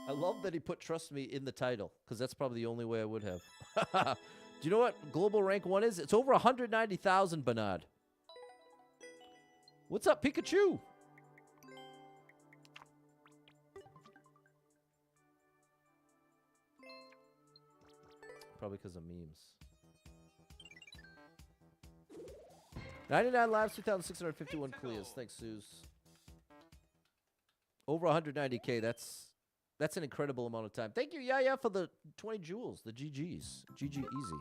I love that he put Trust Me in the title, because that's probably the only way I would have. Do you know what global rank 1 is? It's over 190,000, Bernard. What's up, Pikachu? Probably because of memes. 99 lives, 2,651 clears. Thanks, Suze. Over 190K, that's an incredible amount of time. Thank you, Yaya, for the 20 jewels, the GGs. GG easy.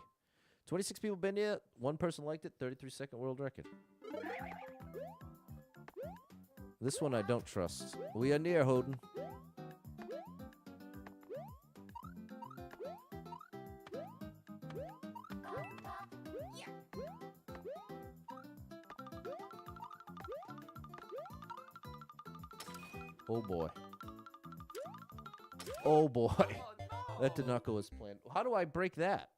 26 people been here. One person liked it. 33-second world record. This one I don't trust. We are near, Hoden. Oh boy. Oh boy. That did not go as planned. How do I break that?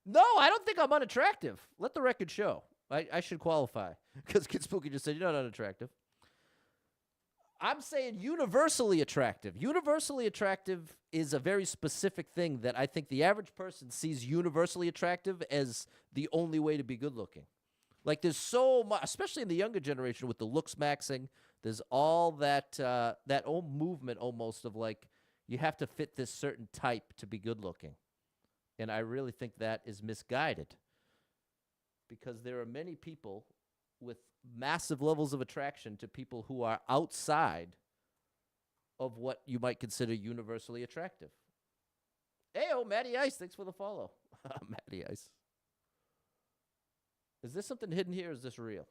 No, I don't think I'm unattractive. Let the record show. I should qualify. Because Kid Spooky just said you're not unattractive. I'm saying universally attractive. Universally attractive is a very specific thing that I think the average person sees universally attractive as the only way to be good looking. Like there's so much, especially in the younger generation with the looks maxing, there's all that that old movement almost of like you have to fit this certain type to be good looking. And I really think that is misguided because there are many people with massive levels of attraction to people who are outside of what you might consider universally attractive. Heyo, Matty Ice, thanks for the follow. Matty Ice. Is this something hidden here or is this real?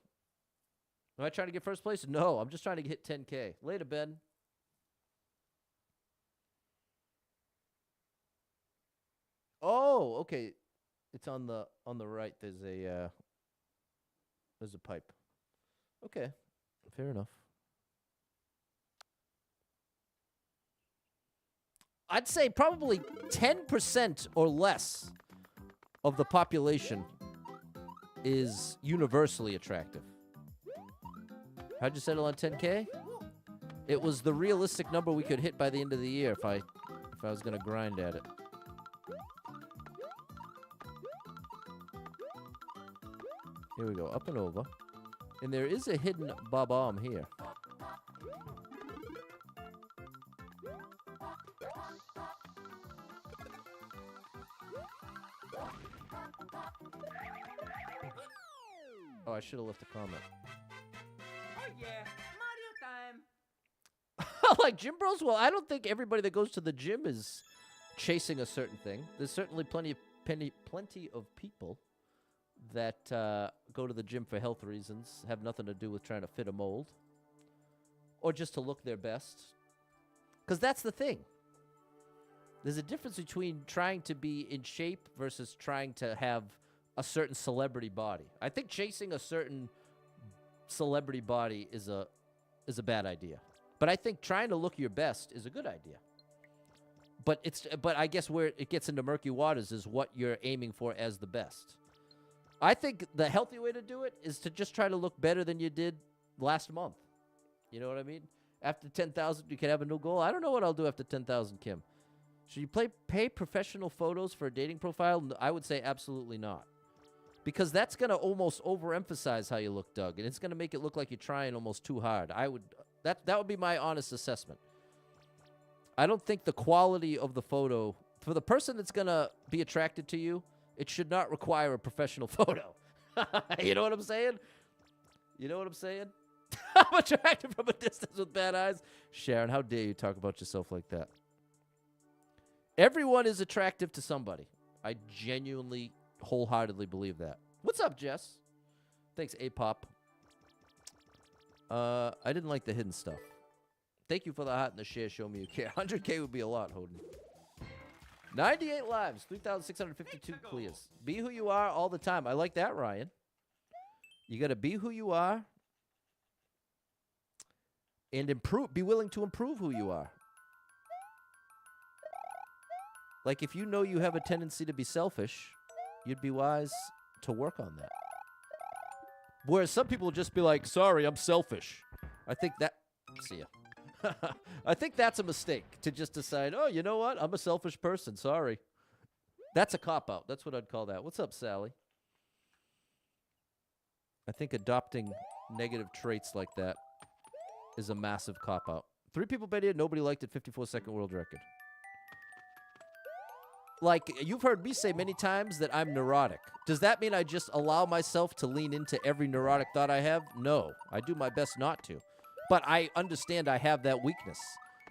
Am I trying to get first place? No, I'm just trying to hit 10K. Later, Ben. Oh, okay. It's on the right. There's a pipe. Okay. Fair enough. I'd say probably 10% or less of the population is universally attractive. How'd you settle on 10K? It was the realistic number we could hit by the end of the year if I was going to grind at it. Here we go, up and over. And there is a hidden bomb here. Oh, I should have left a comment. Oh yeah, Mario time. Like gym bros? Well, I don't think everybody that goes to the gym is chasing a certain thing. There's certainly plenty of people that go to the gym for health reasons, have nothing to do with trying to fit a mold, or just to look their best. Because that's the thing. There's a difference between trying to be in shape versus trying to have a certain celebrity body. I think chasing a certain celebrity body is a bad idea. But I think trying to look your best is a good idea. But I guess where it gets into murky waters is what you're aiming for as the best. I think the healthy way to do it is to just try to look better than you did last month. You know what I mean? After 10,000, you can have a new goal. I don't know what I'll do after 10,000, Kim. Should you pay professional photos for a dating profile? I would say absolutely not. Because that's going to almost overemphasize how you look, Doug, and it's going to make it look like you're trying almost too hard. That would be my honest assessment. I don't think the quality of the photo, for the person that's going to be attracted to you, it should not require a professional photo. You know what I'm saying? You know what I'm saying? I'm attracted from a distance with bad eyes. Sharon, how dare you talk about yourself like that? Everyone is attractive to somebody. I genuinely, wholeheartedly believe that. What's up, Jess? Thanks, A-Pop. I didn't like the hidden stuff. Thank you for the heart and the share. Show me you care. 100K would be a lot, Hoden. 98 lives, 3,652 clears. Be who you are all the time. I like that, Ryan. You got to be who you are and improve. Be willing to improve who you are. Like if you know you have a tendency to be selfish, you'd be wise to work on that. Whereas some people just be like, sorry, I'm selfish. I think that... See ya. I think that's a mistake to just decide, oh, you know what? I'm a selfish person. Sorry. That's a cop-out. That's what I'd call that. What's up, Sally? I think adopting negative traits like that is a massive cop-out. 3 people bet here. Nobody liked it. 54-second world record. Like, you've heard me say many times that I'm neurotic. Does that mean I just allow myself to lean into every neurotic thought I have? No. I do my best not to. But I understand I have that weakness.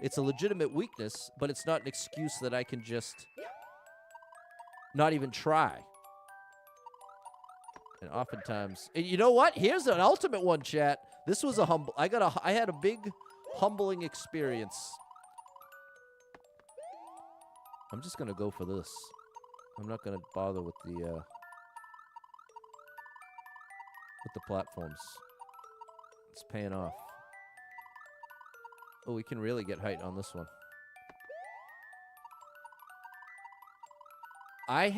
It's a legitimate weakness, but it's not an excuse that I can just not even try. And oftentimes, and you know what? Here's an ultimate one, chat. This was a humble. I had a big humbling experience. I'm just gonna go for this. I'm not gonna bother with the platforms. It's paying off. Oh, we can really get height on this one. I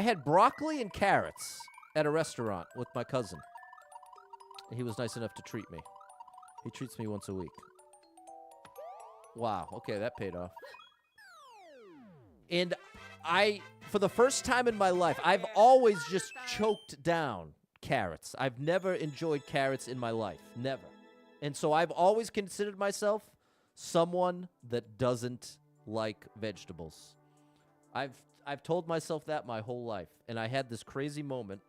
had broccoli and carrots at a restaurant with my cousin. He was nice enough to treat me. He treats me once a week. Wow, okay, that paid off. And for the first time in my life, I've always just choked down carrots. I've never enjoyed carrots in my life. Never. And so I've always considered myself someone that doesn't like vegetables. I've told myself that my whole life. And I had this crazy moment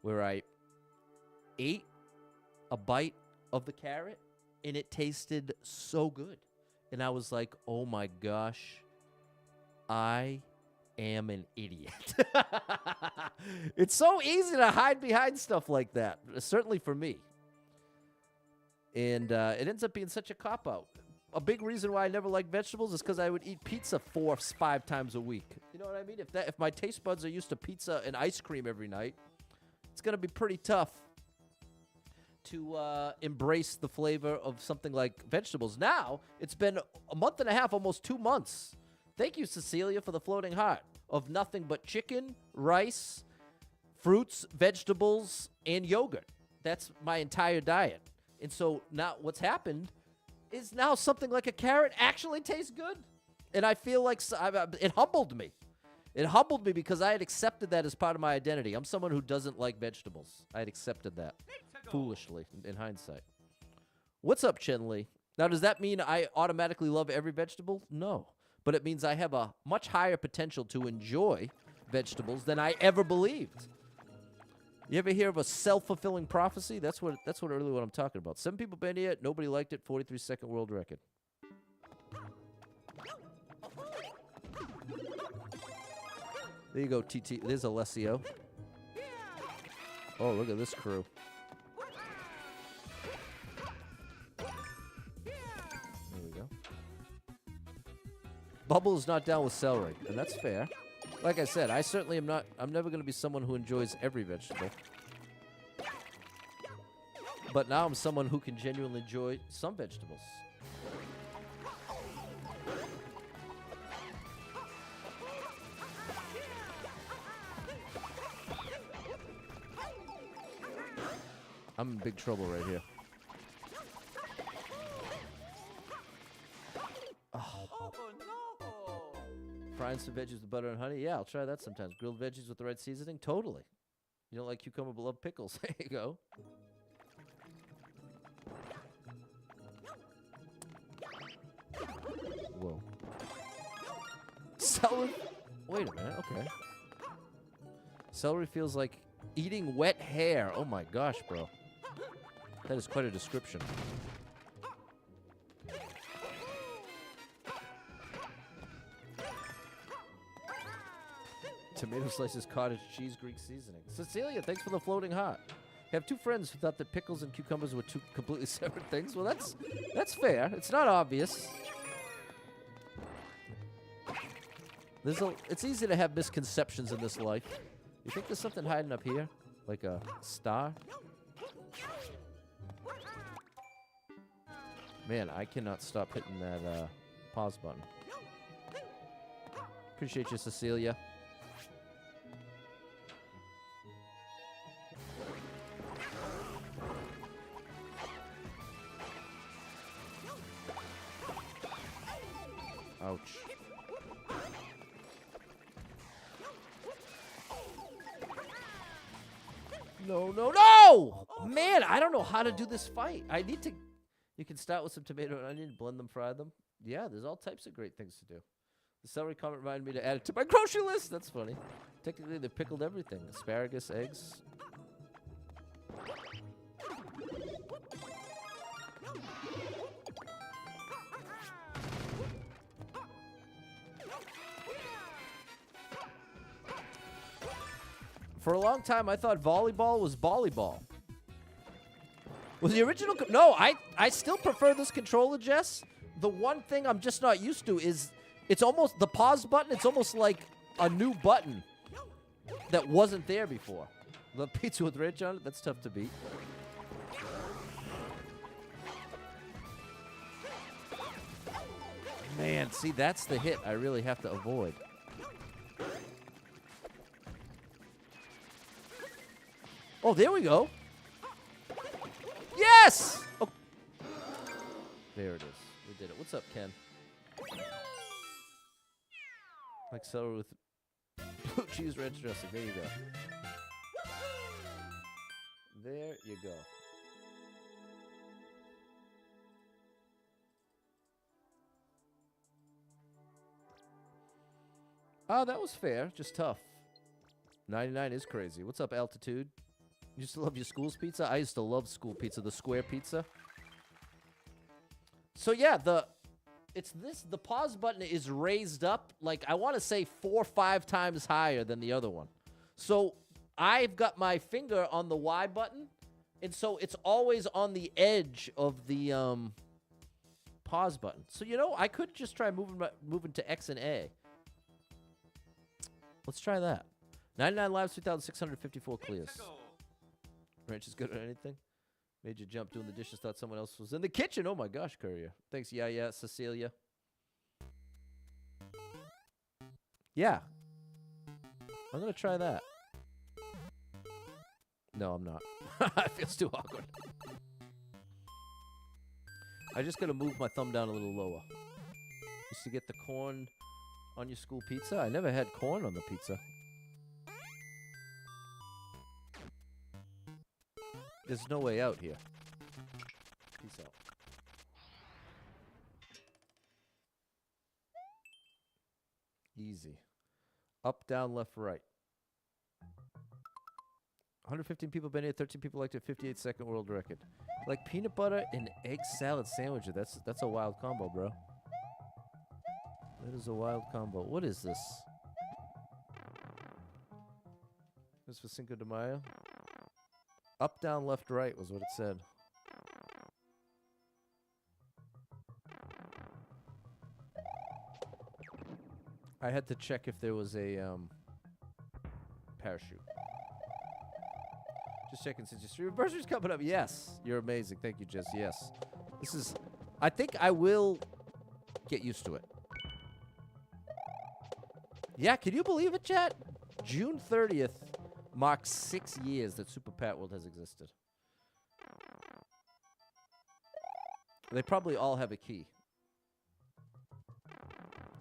where I ate a bite of the carrot and it tasted so good. And I was like, oh my gosh, I am an idiot. It's so easy to hide behind stuff like that, certainly for me. And it ends up being such a cop-out. A big reason why I never liked vegetables is because I would eat pizza 4 or 5 times a week. You know what I mean? If my taste buds are used to pizza and ice cream every night, it's going to be pretty tough to embrace the flavor of something like vegetables. Now, it's been a month and a half, almost 2 months. Thank you, Cecilia, for the floating heart of nothing but chicken, rice, fruits, vegetables, and yogurt. That's my entire diet. And so now what's happened is now something like a carrot actually tastes good. And I feel like it humbled me. It humbled me because I had accepted that as part of my identity. I'm someone who doesn't like vegetables. I had accepted that foolishly in hindsight. What's up, Chen-Li? Now, does that mean I automatically love every vegetable? No. But it means I have a much higher potential to enjoy vegetables than I ever believed. You ever hear of a self-fulfilling prophecy? That's really what I'm talking about. 7 people been here, nobody liked it, 43-second world record. There you go, TT. There's Alessio. Oh, look at this crew. There we go. Bubble is not down with celery, and that's fair. Like I said, I certainly am not. I'm never going to be someone who enjoys every vegetable. But now I'm someone who can genuinely enjoy some vegetables. I'm in big trouble right here. Oh no! Frying some veggies with butter and honey? Yeah, I'll try that sometimes. Grilled veggies with the right seasoning? Totally. You don't like cucumber but love pickles? There you go. Whoa. Celery? Wait a minute, okay. Celery feels like eating wet hair. Oh my gosh, bro. That is quite a description. Tomato slices, cottage cheese, Greek seasoning. Cecilia, thanks for the floating heart. I have 2 friends who thought that pickles and cucumbers were 2 completely separate things. Well, that's fair. It's not obvious. It's easy to have misconceptions in this life. You think there's something hiding up here? Like a star? Man, I cannot stop hitting that pause button. Appreciate you, Cecilia. Ouch. No, no, no! Man, I don't know how to do this fight. I need to... You can start with some tomato and onion, blend them, fry them. Yeah, there's all types of great things to do. The celery comment reminded me to add it to my grocery list. That's funny. Technically, they pickled everything. Asparagus, eggs. For a long time, I thought volleyball was volleyball. Was the original... No, I still prefer this controller, Jess. The one thing I'm just not used to is it's almost... The pause button, it's almost like a new button that wasn't there before. The pizza with ranch on it, that's tough to beat. Man, see, that's the hit I really have to avoid. Oh, there we go. Yes! Oh. There it is. We did it. What's up, Ken? Like celery with blue cheese ranch dressing. There you go. There you go. Oh, that was fair. Just tough. 99 is crazy. What's up, Altitude? You used to love your school's pizza? I used to love school pizza, the square pizza. So yeah, the pause button is raised up, like I want to say 4 or 5 times higher than the other one. So I've got my finger on the Y button, and so it's always on the edge of the pause button. So you know, I could just try moving to X and A. Let's try that. 99 lives, 3,654 clears. Ranch is good at anything. Made you jump doing the dishes. Thought someone else was in the kitchen. Oh my gosh, Courier. Thanks, yeah, Cecilia. Yeah. I'm going to try that. No, I'm not. It feels too awkward. I just got to move my thumb down a little lower. Used to get the corn on your school pizza. I never had corn on the pizza. There's no way out here. Peace out. Easy. Up, down, left, right. 115 people been here, 13 people liked it, 58-second world record. Like peanut butter and egg salad sandwich. That's a wild combo, bro. That is a wild combo. What is this? This for Cinco de Mayo? Up, down, left, right was what it said. I had to check if there was a parachute. Just checking since your stream anniversary's coming up. Yes, you're amazing. Thank you, Jess. Yes, this is. I think I will get used to it. Yeah, can you believe it, chat? June 30th marks 6 years that Super Pat World has existed. They probably all have a key.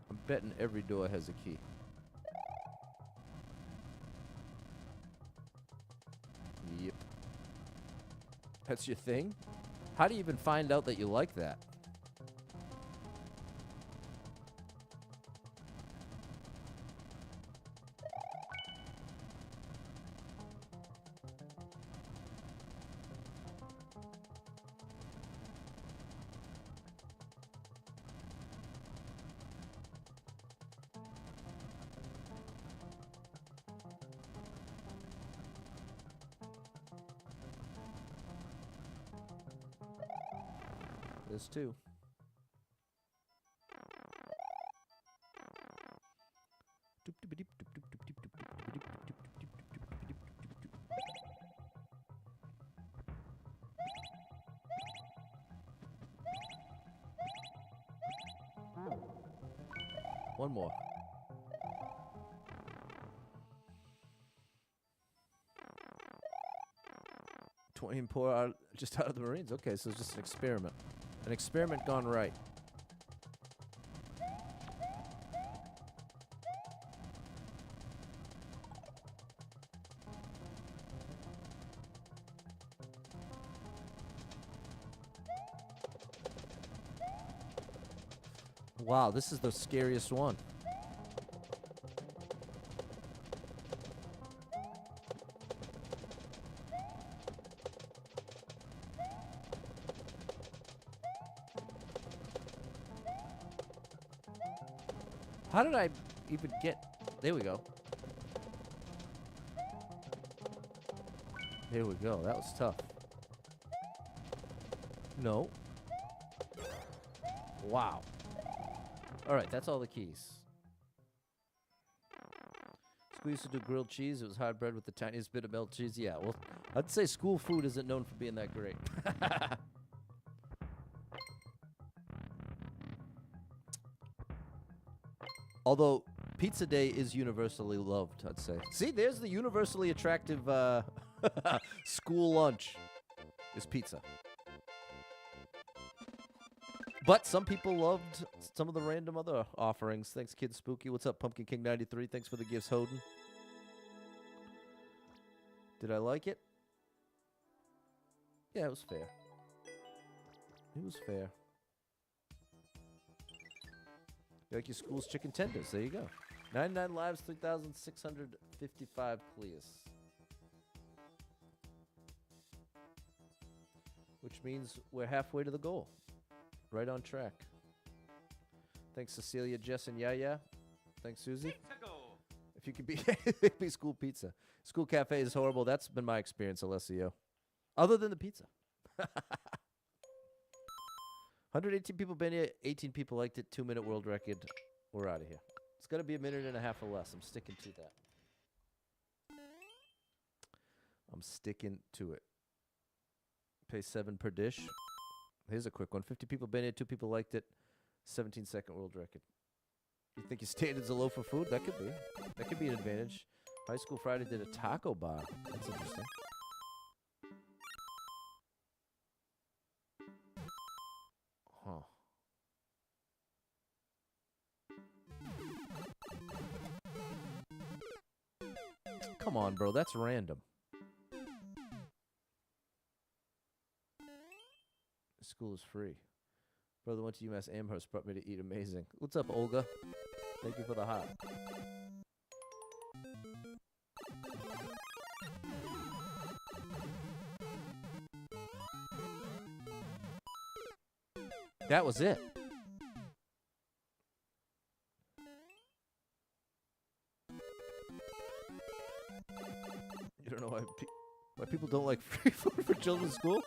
I'm betting every door has a key. Yep. That's your thing? How do you even find out that you like that? This too. One more. $20 pour out just out of the Marines. Okay, so it's just an experiment. An experiment gone right. Wow, this is the scariest one. How did I even get... There we go. Here we go. That was tough. No. Wow. All right, that's all the keys. School used to do grilled cheese. It was hard bread with the tiniest bit of melted cheese. Yeah, well, I'd say school food isn't known for being that great. Although pizza day is universally loved, I'd say. See, there's the universally attractive school lunch is pizza. But some people loved some of the random other offerings. Thanks, Kid Spooky. What's up, Pumpkin King 93? Thanks for the gifts, Hoden. Did I like it? Yeah, it was fair. It was fair. You like your school's chicken tenders? There you go. 99 lives, 3,655 please. Which means we're halfway to the goal. Right on track. Thanks, Cecilia, Jess, and Yaya. Thanks, Susie. If you could be school pizza. School cafe is horrible. That's been my experience, Alessio. Other than the pizza. 118 people been here. 18 people liked it. 2-minute world record. We're out of here. It's got to be a minute and a half or less. I'm sticking to that. I'm sticking to it. Pay $7 per dish. Here's a quick one. 50 people been here. 2 people liked it. 17-second world record. You think your standards are low for food? That could be. That could be an advantage. High School Friday did a taco bar. That's interesting. Huh. Come on, bro. That's random. School is free. Brother went to UMass Amherst, brought me to eat amazing. What's up, Olga? Thank you for the heart. That was it. You don't know why people don't like free food for children's school?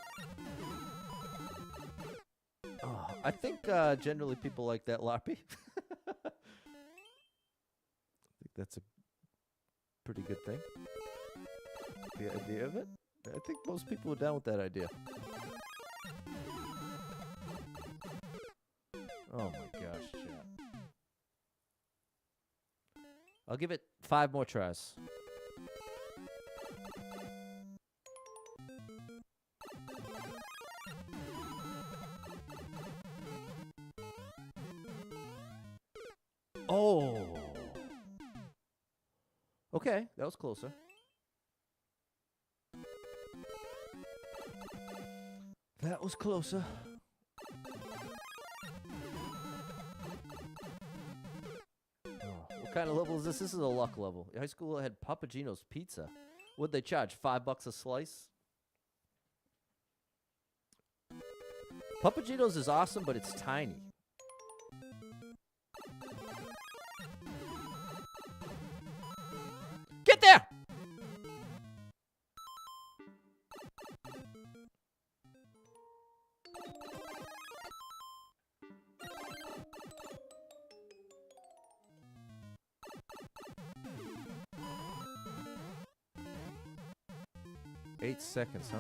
Oh, I think generally people like that, Larpy. I think that's a pretty good thing. The idea of it. I think most people are down with that idea. Oh my gosh, chat. I'll give it 5 more tries. Oh. Okay, that was closer. That was closer. What kind of level is this? This is a luck level. High school had Papagino's Pizza. What'd they charge? $5 a slice? Papagino's is awesome, but it's tiny. Get there! Eight seconds, huh?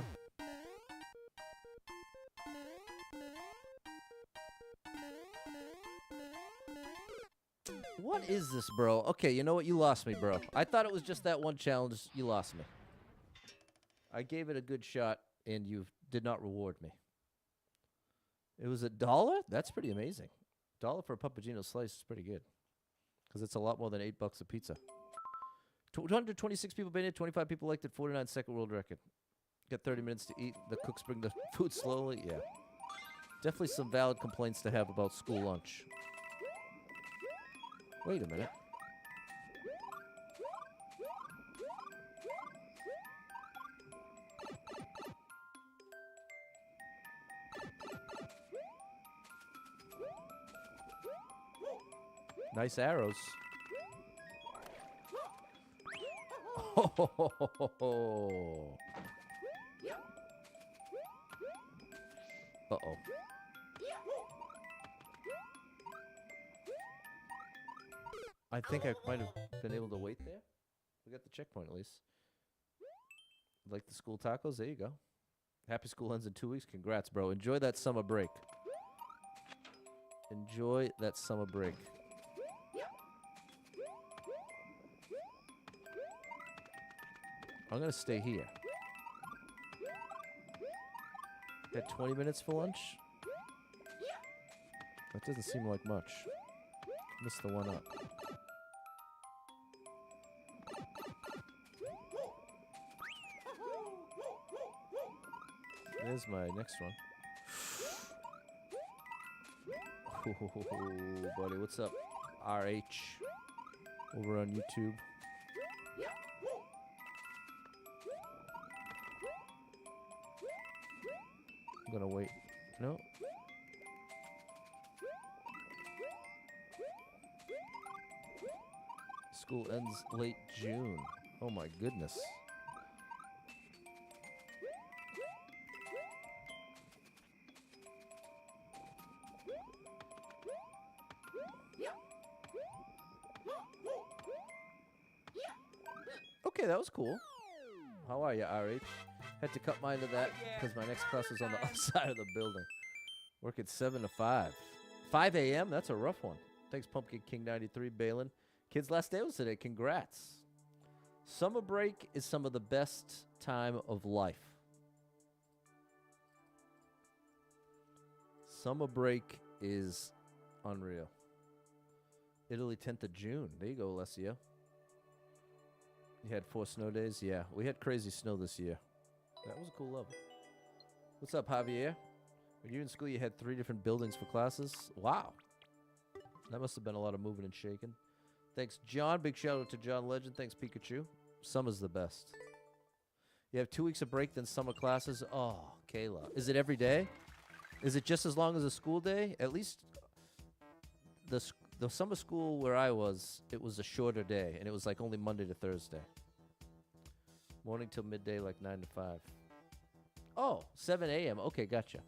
What is this, bro? Okay, you know what? You lost me, bro. I thought it was just that one challenge. You lost me. I gave it a good shot, and you did not reward me. It was $1? That's pretty amazing. $1 for a Papagino slice is pretty good. Because it's a lot more than $8 a pizza. 226 people made it. 25 people liked it. 49-second world record. Got 30 minutes to eat. The cooks bring the food slowly. Yeah. Definitely some valid complaints to have about school lunch. Wait a minute. Nice arrows. Uh-oh. I think I might have been able to wait there. We got the checkpoint at least. Like the school tacos? There you go. Happy school ends in 2 weeks. Congrats, bro. Enjoy that summer break. Enjoy that summer break. I'm going to stay here. Had 20 minutes for lunch? That doesn't seem like much. Missed the one up. There's my next one. Oh, buddy, what's up? RH over on YouTube. I'm gonna wait. No. School ends late June. Oh my goodness. Okay, that was cool. How are you, RH? Had to cut mine to that because my next class was on the other side of the building. Work at 7 to 5. 5 a.m.? That's a rough one. Thanks, Pumpkin King 93, Balin. Kids' last day was today. Congrats. Summer break is some of the best time of life. Summer break is unreal. Italy, 10th of June. There you go, Alessio. You had 4 snow days? Yeah, we had crazy snow this year. That was a cool level. What's up, Javier? When you were in school, you had 3 different buildings for classes? Wow. That must have been a lot of moving and shaking. Thanks, John. Big shout out to John Legend. Thanks, Pikachu. Summer's the best. You have 2 weeks of break, then summer classes? Oh, Kayla. Is it every day? Is it just as long as a school day? At least the summer school where I was, it was a shorter day, and it was like only Monday to Thursday. Morning till midday, like 9 to 5. Oh, 7 a.m. Okay, gotcha.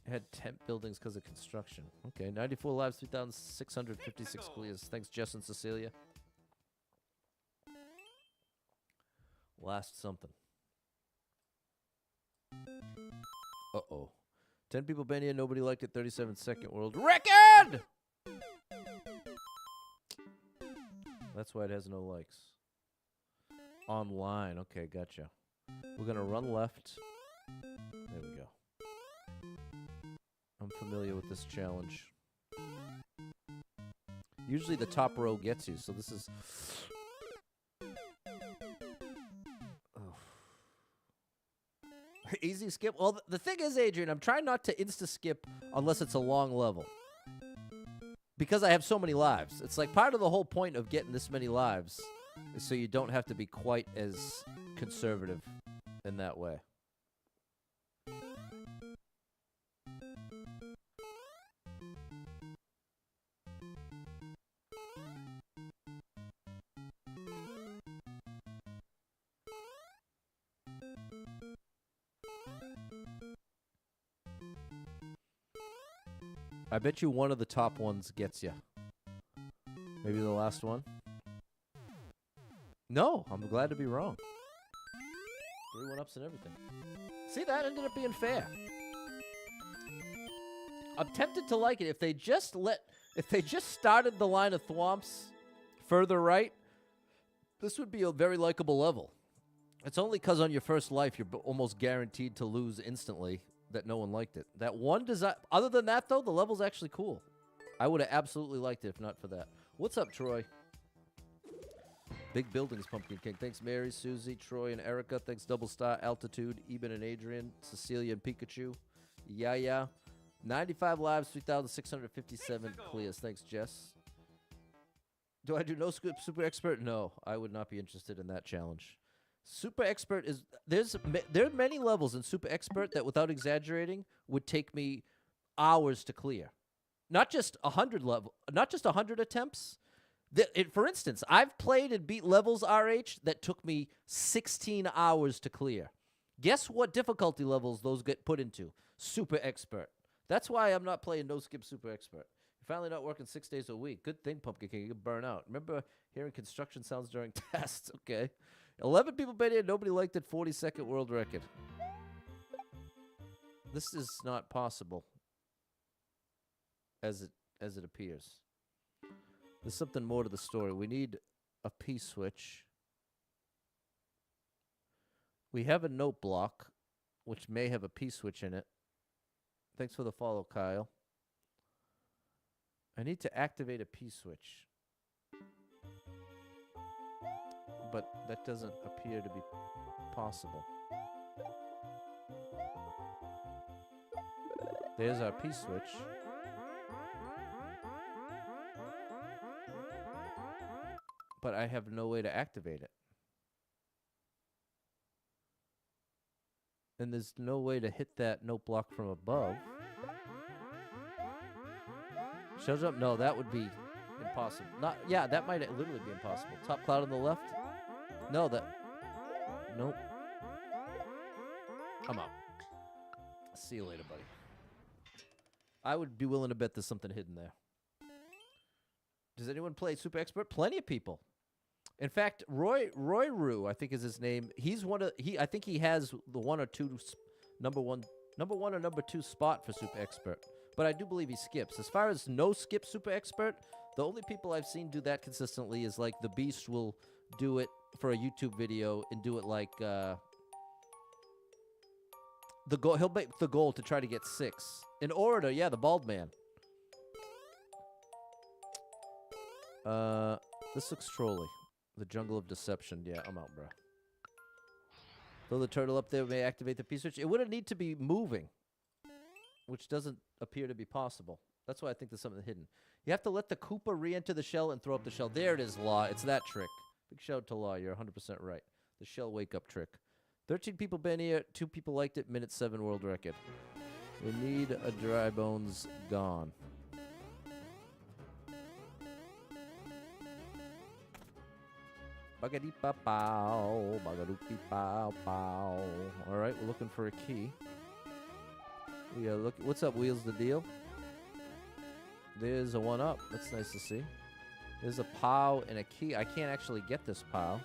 I had tent buildings because of construction. Okay, 94 lives, 3,656 clears. Thanks, Jess and Cecilia. Last something. Uh-oh. 10 people been here, nobody liked it. 37-second world record! That's why it has no likes. Online. Okay, gotcha. We're going to run left. There we go. I'm familiar with this challenge. Usually the top row gets you, so this is... Easy skip. Well, the thing is, Adrian, I'm trying not to insta-skip unless it's a long level. Because I have so many lives. It's like part of the whole point of getting this many lives is so you don't have to be quite as conservative in that way. I bet you one of the top ones gets you. Maybe the last one. No, I'm glad to be wrong. 3 1-ups and everything. See, that ended up being fair. I'm tempted to like it if they just started the line of thwomps further right. This would be a very likable level. It's only because on your first life you're almost guaranteed to lose instantly that no one liked it. That one design. Other than that, though, the level's actually cool. I would have absolutely liked it if not for that. What's up, Troy? Big buildings, Pumpkin King. Thanks, Mary, Susie, Troy, and Erica. Thanks, Double Star, Altitude, Eben and Adrian, Cecilia and Pikachu. Yeah. 95 lives, 3,657 clears. Thanks, Jess. Do I do no script super expert? No, I would not be interested in that challenge. Super expert is there are many levels in super expert that, without exaggerating, would take me hours to clear. Not just 100 attempts. For instance, I've played and beat levels RH that took me 16 hours to clear. Guess what difficulty levels those get put into? Super expert. That's why I'm not playing no skip super expert. You're finally not working 6 days a week. Good thing, Pumpkin King. You burn out. Remember hearing construction sounds during tests? Okay. 11 people been here. Nobody liked it. 42nd world record. This is not possible, as it appears. There's something more to the story. We need a P switch. We have a note block, which may have a P switch in it. Thanks for the follow, Kyle. I need to activate a P switch. But that doesn't appear to be possible. There's our P switch. But I have no way to activate it. And there's no way to hit that note block from above. Shows up? No, that would be impossible. Yeah, that might literally be impossible. Top cloud on the left? No, nope. I'm out. See you later, buddy. I would be willing to bet there's something hidden there. Does anyone play Super Expert? Plenty of people. In fact, Roy Rue, I think is his name. He's I think he has the one or two number one or number 2 spot for Super Expert. But I do believe he skips. As far as no skip Super Expert, the only people I've seen do that consistently is like the Beast will do it for a YouTube video and do it like he'll make the goal to try to get 6. In Orator, yeah, the bald man. This looks trolly. The Jungle of Deception. Yeah, I'm out, bro. Though the turtle up there may activate the P switch, it wouldn't need to be moving, which doesn't appear to be possible. That's why I think there's something hidden. You have to let the Koopa re-enter the shell and throw up the shell. There it is, Law. It's that trick. Big shout out to Law. You're 100% right. The shell wake-up trick. 13 people been here. 2 people liked it. Minute 7 world record. We need a dry bones gone. Bagadee-pa-pow, bagadoo-pee-pow-pow. All right, we're looking for a key. We look. What's up, Wheels the Deal? There's a 1-up. That's nice to see. There's a POW and a key. I can't actually get this POW.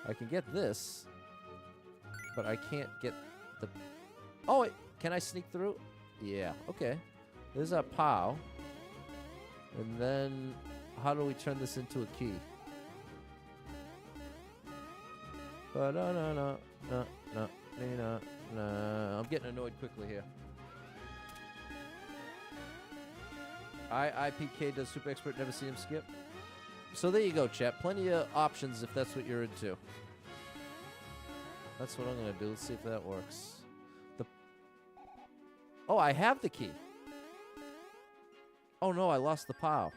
I can get this, but I can't get the... Oh, wait. Can I sneak through? Yeah, okay. There's a POW. And then, how do we turn this into a key? I'm getting annoyed quickly here. IPK does Super Expert, never seen him skip. So there you go, chat. Plenty of options if that's what you're into. That's what I'm going to do. Let's see if that works. Oh, I have the key. Oh, no, I lost the POW.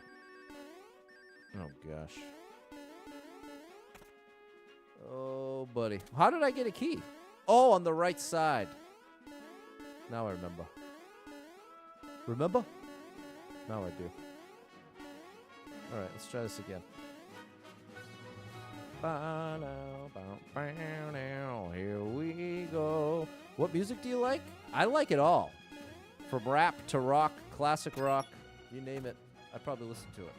Oh, gosh. Oh, buddy. How did I get a key? Oh, on the right side. Now I remember. Remember? Now I do. Alright, let's try this again. Here we go. What music do you like? I like it all. From rap to rock, classic rock, you name it. I probably listen to it.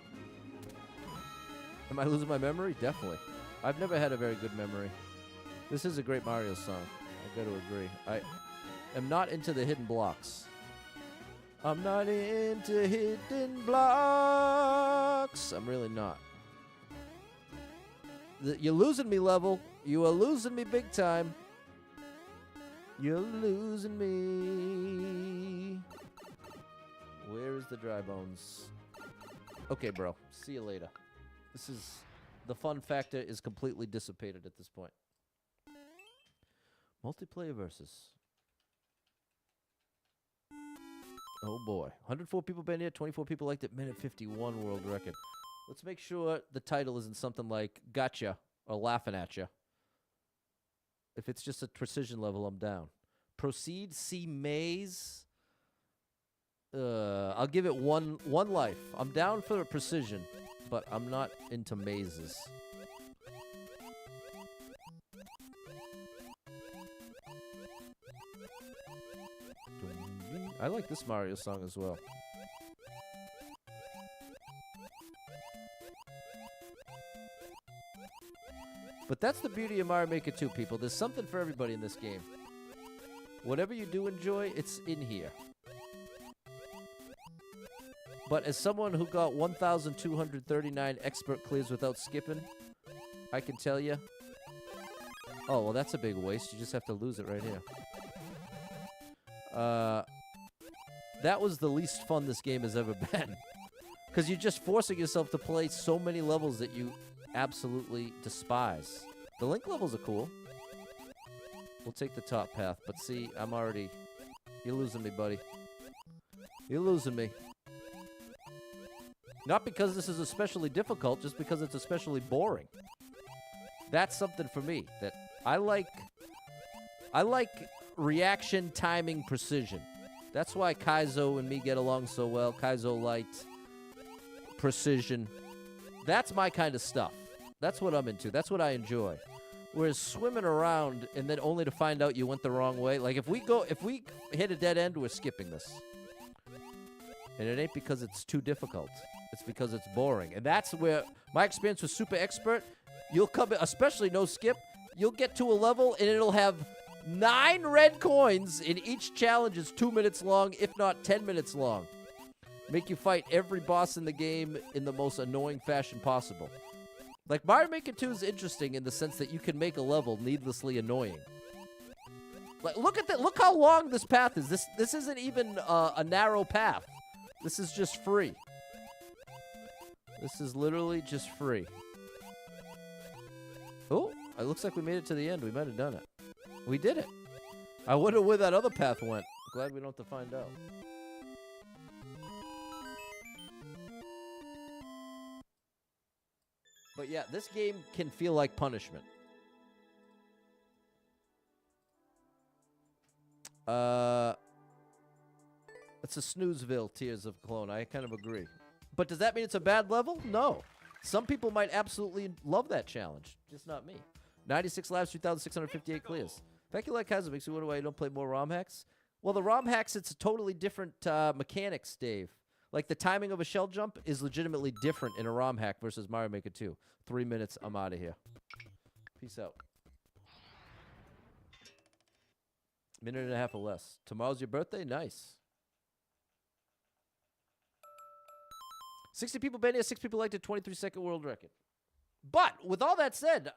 Am I losing my memory? Definitely. I've never had a very good memory. This is a great Mario song. I got to agree. I am not into the hidden blocks. I'm not into hidden blocks. I'm really not. You're losing me, level. You are losing me big time. You're losing me. Where is the dry bones? Okay, bro. See you later. This is... The fun factor is completely dissipated at this point. Multiplayer versus. Oh boy. 104 people been here, 24 people liked it, minute 51 world record. Let's make sure the title isn't something like Gotcha or Laughing at Ya. If it's just a precision level, I'm down. Proceed, see maze. I'll give it one life. I'm down for a precision, but I'm not into mazes. I like this Mario song as well. But that's the beauty of Mario Maker 2, people. There's something for everybody in this game. Whatever you do enjoy, it's in here. But as someone who got 1,239 expert clears without skipping, I can tell you... Oh, well, that's a big waste. You just have to lose it right here. That was the least fun this game has ever been. Because you're just forcing yourself to play so many levels that you absolutely despise. The Link levels are cool. We'll take the top path. But see, I'm already... You're losing me, buddy. You're losing me. Not because this is especially difficult, just because it's especially boring. That's something for me that I like reaction, timing, precision. That's why Kaizo and me get along so well. Kaizo Light, precision. That's my kind of stuff. That's what I'm into. That's what I enjoy. Whereas swimming around and then only to find out you went the wrong way. Like if we hit a dead end, we're skipping this. And it ain't because it's too difficult. It's because it's boring. And that's where my experience with Super Expert, you'll come, especially no skip, you'll get to a level and it'll have 9 red coins, and each challenge is 2 minutes long, if not 10 minutes long. Make you fight every boss in the game in the most annoying fashion possible. Like, Mario Maker 2 is interesting in the sense that you can make a level needlessly annoying. Like, look at that. Look how long this path is. This isn't even a narrow path. This is just free. This is literally just free. Oh, it looks like we made it to the end. We might have done it. We did it. I wonder where that other path went. Glad we don't have to find out. But yeah, this game can feel like punishment. It's a Snoozeville, Tears of Clone. I kind of agree. But does that mean it's a bad level? No. Some people might absolutely love that challenge. Just not me. 96 lives, 3,658 clears. In fact, you like Kaizo makes you wonder why you don't play more ROM hacks. Well, the ROM hacks, it's a totally different mechanics, Dave. Like, the timing of a shell jump is legitimately different in a ROM hack versus Mario Maker 2. 3 minutes, I'm out of here. Peace out. Minute and a half or less. Tomorrow's your birthday? Nice. 60 people been here, 6 people liked it, 23-second world record. But, with all that said,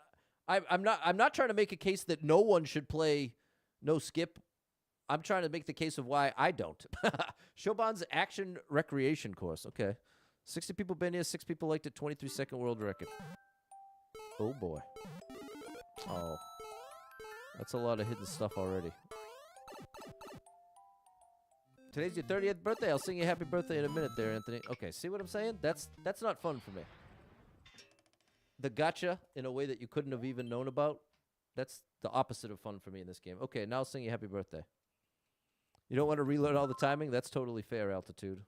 I'm not trying to make a case that no one should play no skip. I'm trying to make the case of why I don't. Shoban's action recreation course. Okay. 60 people been here, 6 people liked it, 23-second world record. Oh, boy. Oh. That's a lot of hidden stuff already. Today's your 30th birthday. I'll sing you happy birthday in a minute there, Anthony. Okay, see what I'm saying? That's not fun for me. The gotcha in a way that you couldn't have even known about, that's the opposite of fun for me in this game. Okay, now I'll sing you happy birthday. You don't want to relearn all the timing? That's totally fair, Altitude.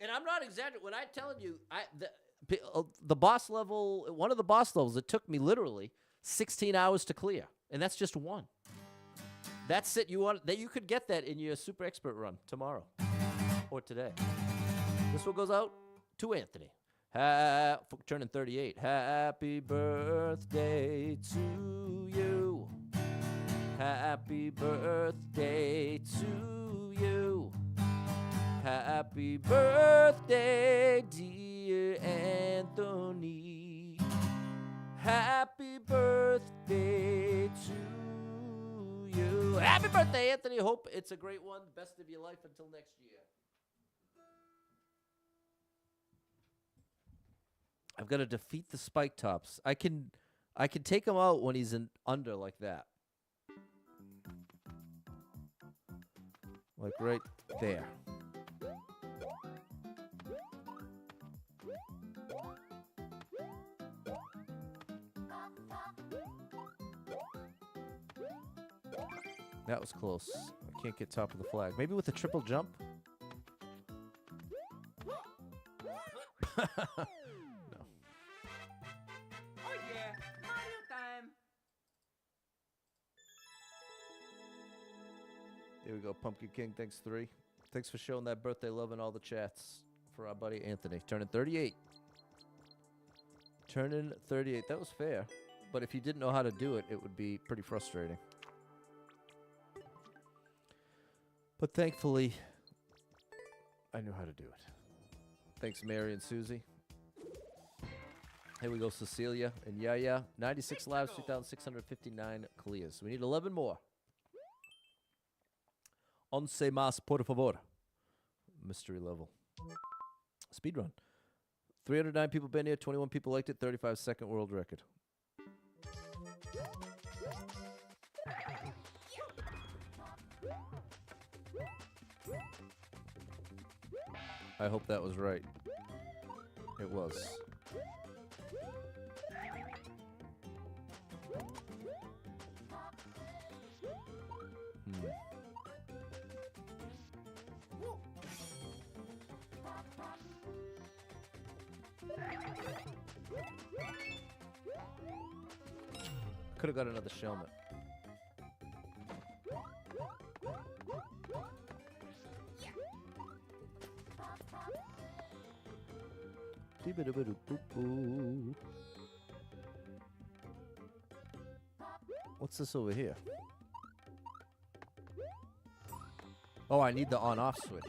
And I'm not exaggerating. When I'm telling you, the boss level, one of the boss levels, it took me literally 16 hours to clear. And that's just one. That's it. You could get that in your Super Expert run tomorrow or today. This one goes out to Anthony. Turning 38. Happy birthday to you. Happy birthday to you. Happy birthday, dear Anthony. Happy birthday to you. Happy birthday, Anthony. Hope it's a great one. Best of your life until next year. I've got to defeat the spike tops. I can take him out when he's in under like that. Like right there. That was close. I can't get top of the flag. Maybe with a triple jump? No. There we go, Pumpkin King. Thanks, 3. Thanks for showing that birthday love in all the chats for our buddy Anthony. Turning 38. Turning 38. That was fair. But if you didn't know how to do it, it would be pretty frustrating. But thankfully, I knew how to do it. Thanks, Mary and Susie. Here we go, Cecilia and Yaya. 96 lives, 2,659 clears. We need 11 more. Once más, por favor. Mystery level. Speedrun. 309 people been here, 21 people liked it, 35-second world record. I hope that was right. It was. Could have got another shelmet. What's this over here? Oh, I need the on-off switch.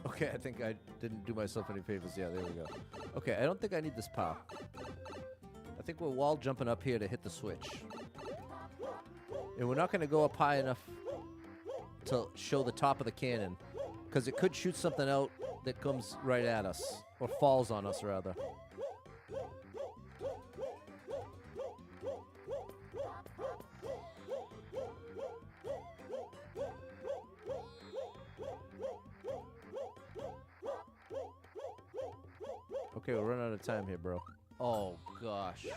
Okay, I think I didn't do myself any favors. Yeah, there we go. Okay, I don't think I need this power. I think we're wall jumping up here to hit the switch. And we're not going to go up high enough to show the top of the cannon, because it could shoot something out that comes right at us, or falls on us, rather. Okay, we're running out of time here, bro. Oh, gosh.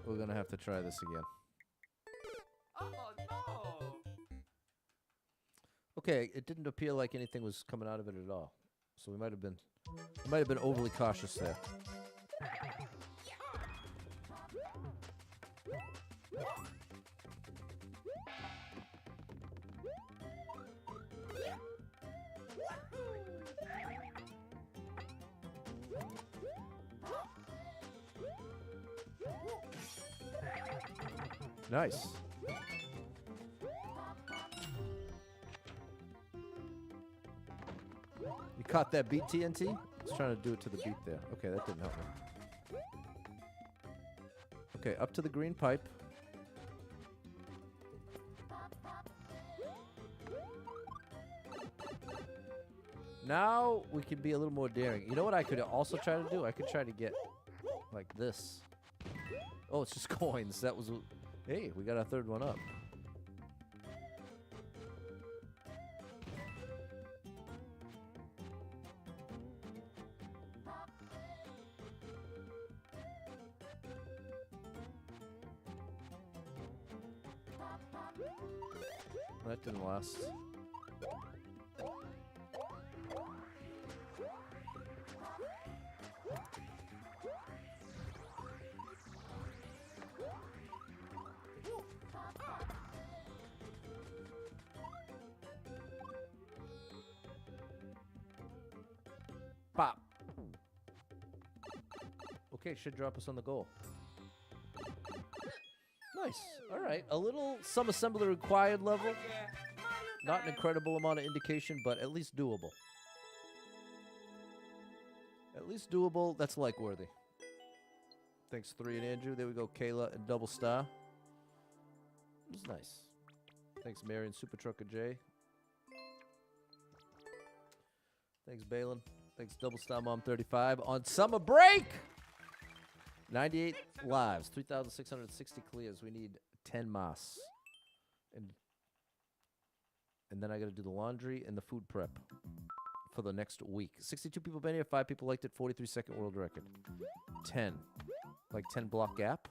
We're gonna have to try this again. Oh no! Okay, it didn't appear like anything was coming out of it at all. So we might have been overly cautious there. Nice. You caught that beat, TNT? I was trying to do it to the beat there. Okay, that didn't help me. Okay, up to the green pipe. Now we can be a little more daring. You know what I could also try to do? I could try to get like this. Oh, it's just coins. That was... Hey, we got our third one up. That didn't last. Pop. Okay, should drop us on the goal. Nice. All right. A little some assembly required level. Not an incredible amount of indication, but at least doable. At least doable. That's like worthy. Thanks, 3 and Andrew. There we go. Kayla and Double Star. It was nice. Thanks, Mary and Super Trucker J. Thanks, Balin. Thanks, Double Star Mom 35 on summer break. 98 lives, 3,660 clears. We need 10 mas. And then I got to do the laundry and the food prep for the next week. 62 people been here, 5 people liked it, 43-second world record. 10. Like 10 block gap.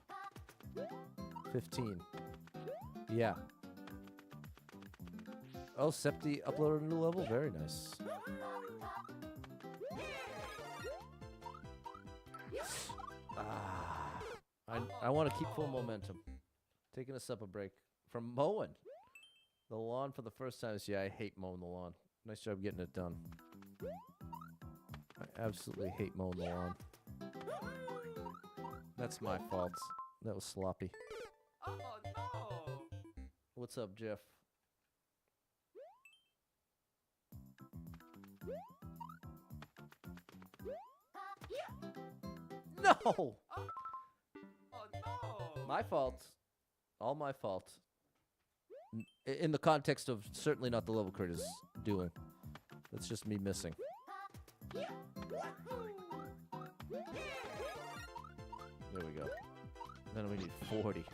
15. Yeah. Oh, Septi uploaded a new level? Very nice. I want to keep full momentum. Taking a supper break from mowing the lawn for the first time this year. I hate mowing the lawn. Nice job getting it done. I absolutely hate mowing the lawn. That's my fault. That was sloppy. Oh no! What's up, Jeff? No! Oh no! My fault. All my fault. In the context of certainly not the level critters doing. That's just me missing. There we go. Then we need 40.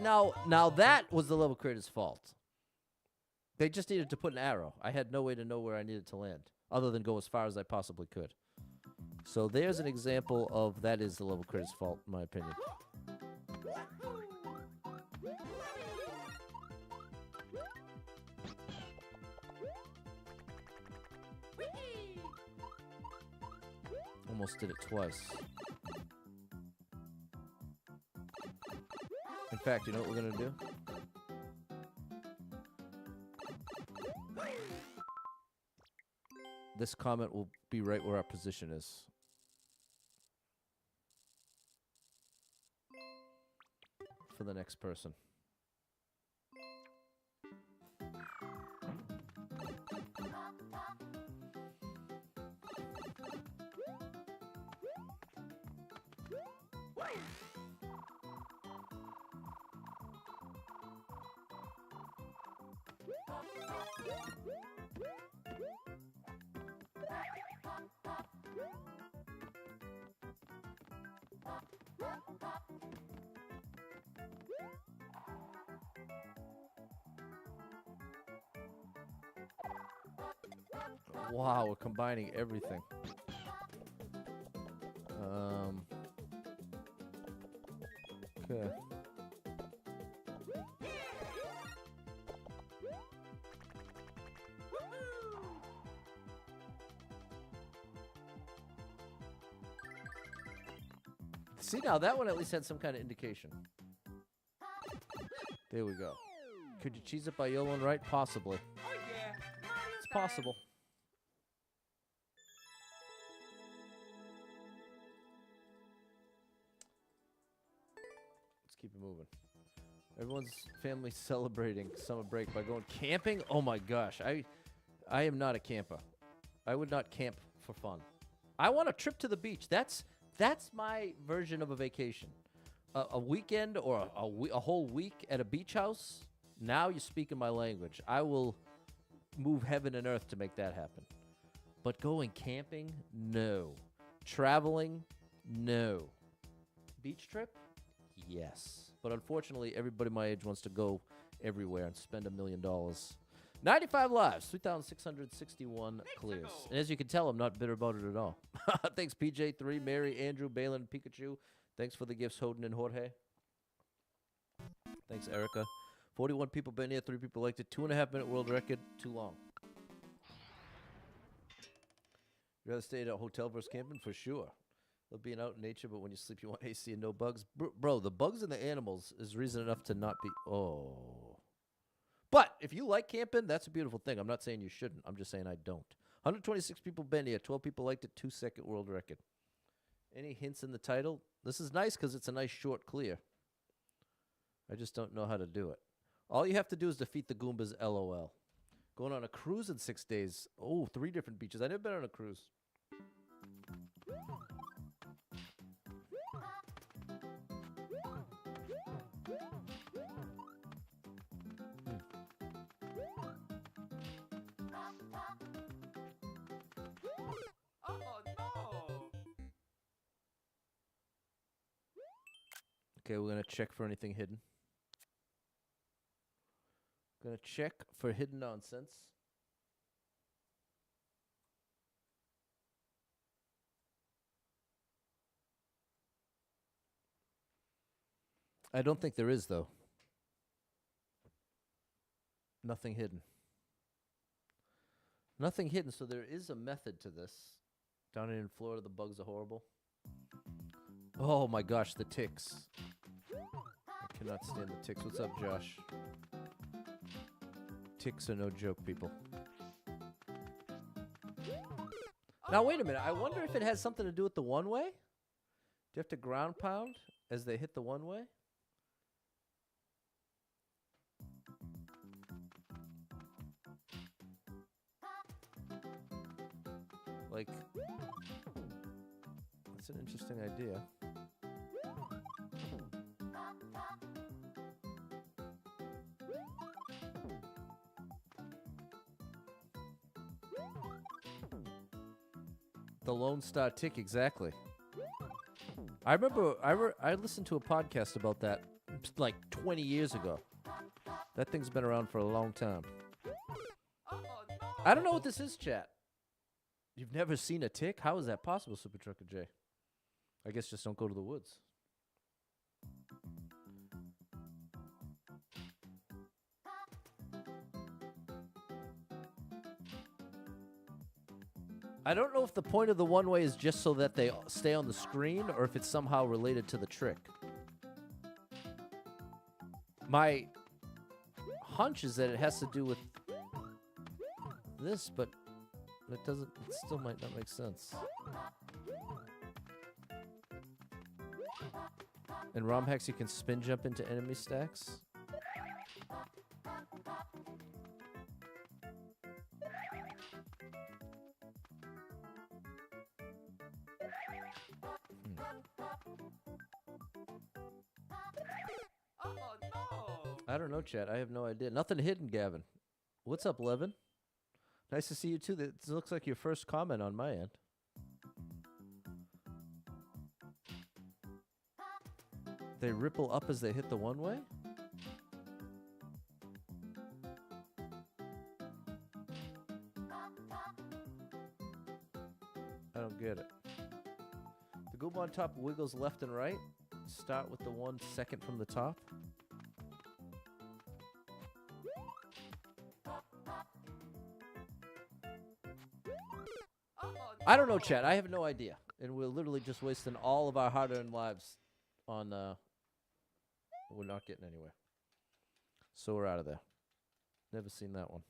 No, now that was the level creator's fault. They just needed to put an arrow. I had no way to know where I needed to land, other than go as far as I possibly could. So there's an example of that is the level creator's fault, in my opinion. Almost did it twice. In fact, you know what we're gonna do? This comment will be right where our position is. For the next person. Wow, we're combining everything. Okay. See, now that one at least had some kind of indication. There we go. Could you cheese it by YOLOing right? Possibly. Oh yeah! It's possible. Let's keep it moving. Everyone's family celebrating summer break by going camping? Oh my gosh. I am not a camper. I would not camp for fun. I want a trip to the beach. That's my version of a vacation. A weekend or a whole week at a beach house. Now you're speaking my language. I will move heaven and earth to make that happen. But going camping? No. Traveling? No. Beach trip? Yes. But unfortunately, everybody my age wants to go everywhere and spend $1 million. 95 lives, 3,661 clears. And as you can tell, I'm not bitter about it at all. Thanks, PJ3, Mary, Andrew, Balin, Pikachu. Thanks for the gifts, Hoden and Jorge. Thanks, Erica. 41 people been here, 3 people liked it. 2.5-minute world record, too long. You rather stay at a hotel versus camping? For sure. Love being out in nature, but when you sleep, you want AC and no bugs. Bro, the bugs and the animals is reason enough to not be... Oh. But if you like camping, that's a beautiful thing. I'm not saying you shouldn't. I'm just saying I don't. 126 people been here. 12 people liked it. 2-second world record. Any hints in the title? This is nice because it's a nice short clear. I just don't know how to do it. All you have to do is defeat the Goombas, LOL. Going on a cruise in 6 days. Oh, 3 different beaches. I've never been on a cruise. Oh no! Okay, we're going to check for anything hidden. Gonna check for hidden nonsense. I don't think there is, though. Nothing hidden. Nothing hidden, so there is a method to this. Down in Florida, the bugs are horrible. Oh my gosh, the ticks. I cannot stand the ticks. What's up, Josh? Ticks are no joke, people. Now, wait a minute. I wonder if it has something to do with the one-way? Do you have to ground pound as they hit the one-way? Like, that's an interesting idea. The Lone Star Tick, exactly. I remember I listened to a podcast about that like 20 years ago. That thing's been around for a long time. Oh no! I don't know what this is, chat. You've never seen a tick? How is that possible, Super Trucker J? I guess just don't go to the woods. I don't know if the point of the one-way is just so that they stay on the screen or if it's somehow related to the trick. My hunch is that it has to do with this, but it doesn't. It still might not make sense. In ROM hacks, you can spin jump into enemy stacks. Oh no! I don't know, chat. I have no idea. Nothing hidden, Gavin. What's up, Levin? Nice to see you, too. This looks like your first comment on my end. They ripple up as they hit the one-way? I don't get it. The goob on top wiggles left and right. Start with the 1 second from the top. I don't know, chat. I have no idea. And we're literally just wasting all of our hard-earned lives on, we're not getting anywhere. So we're out of there. Never seen that one.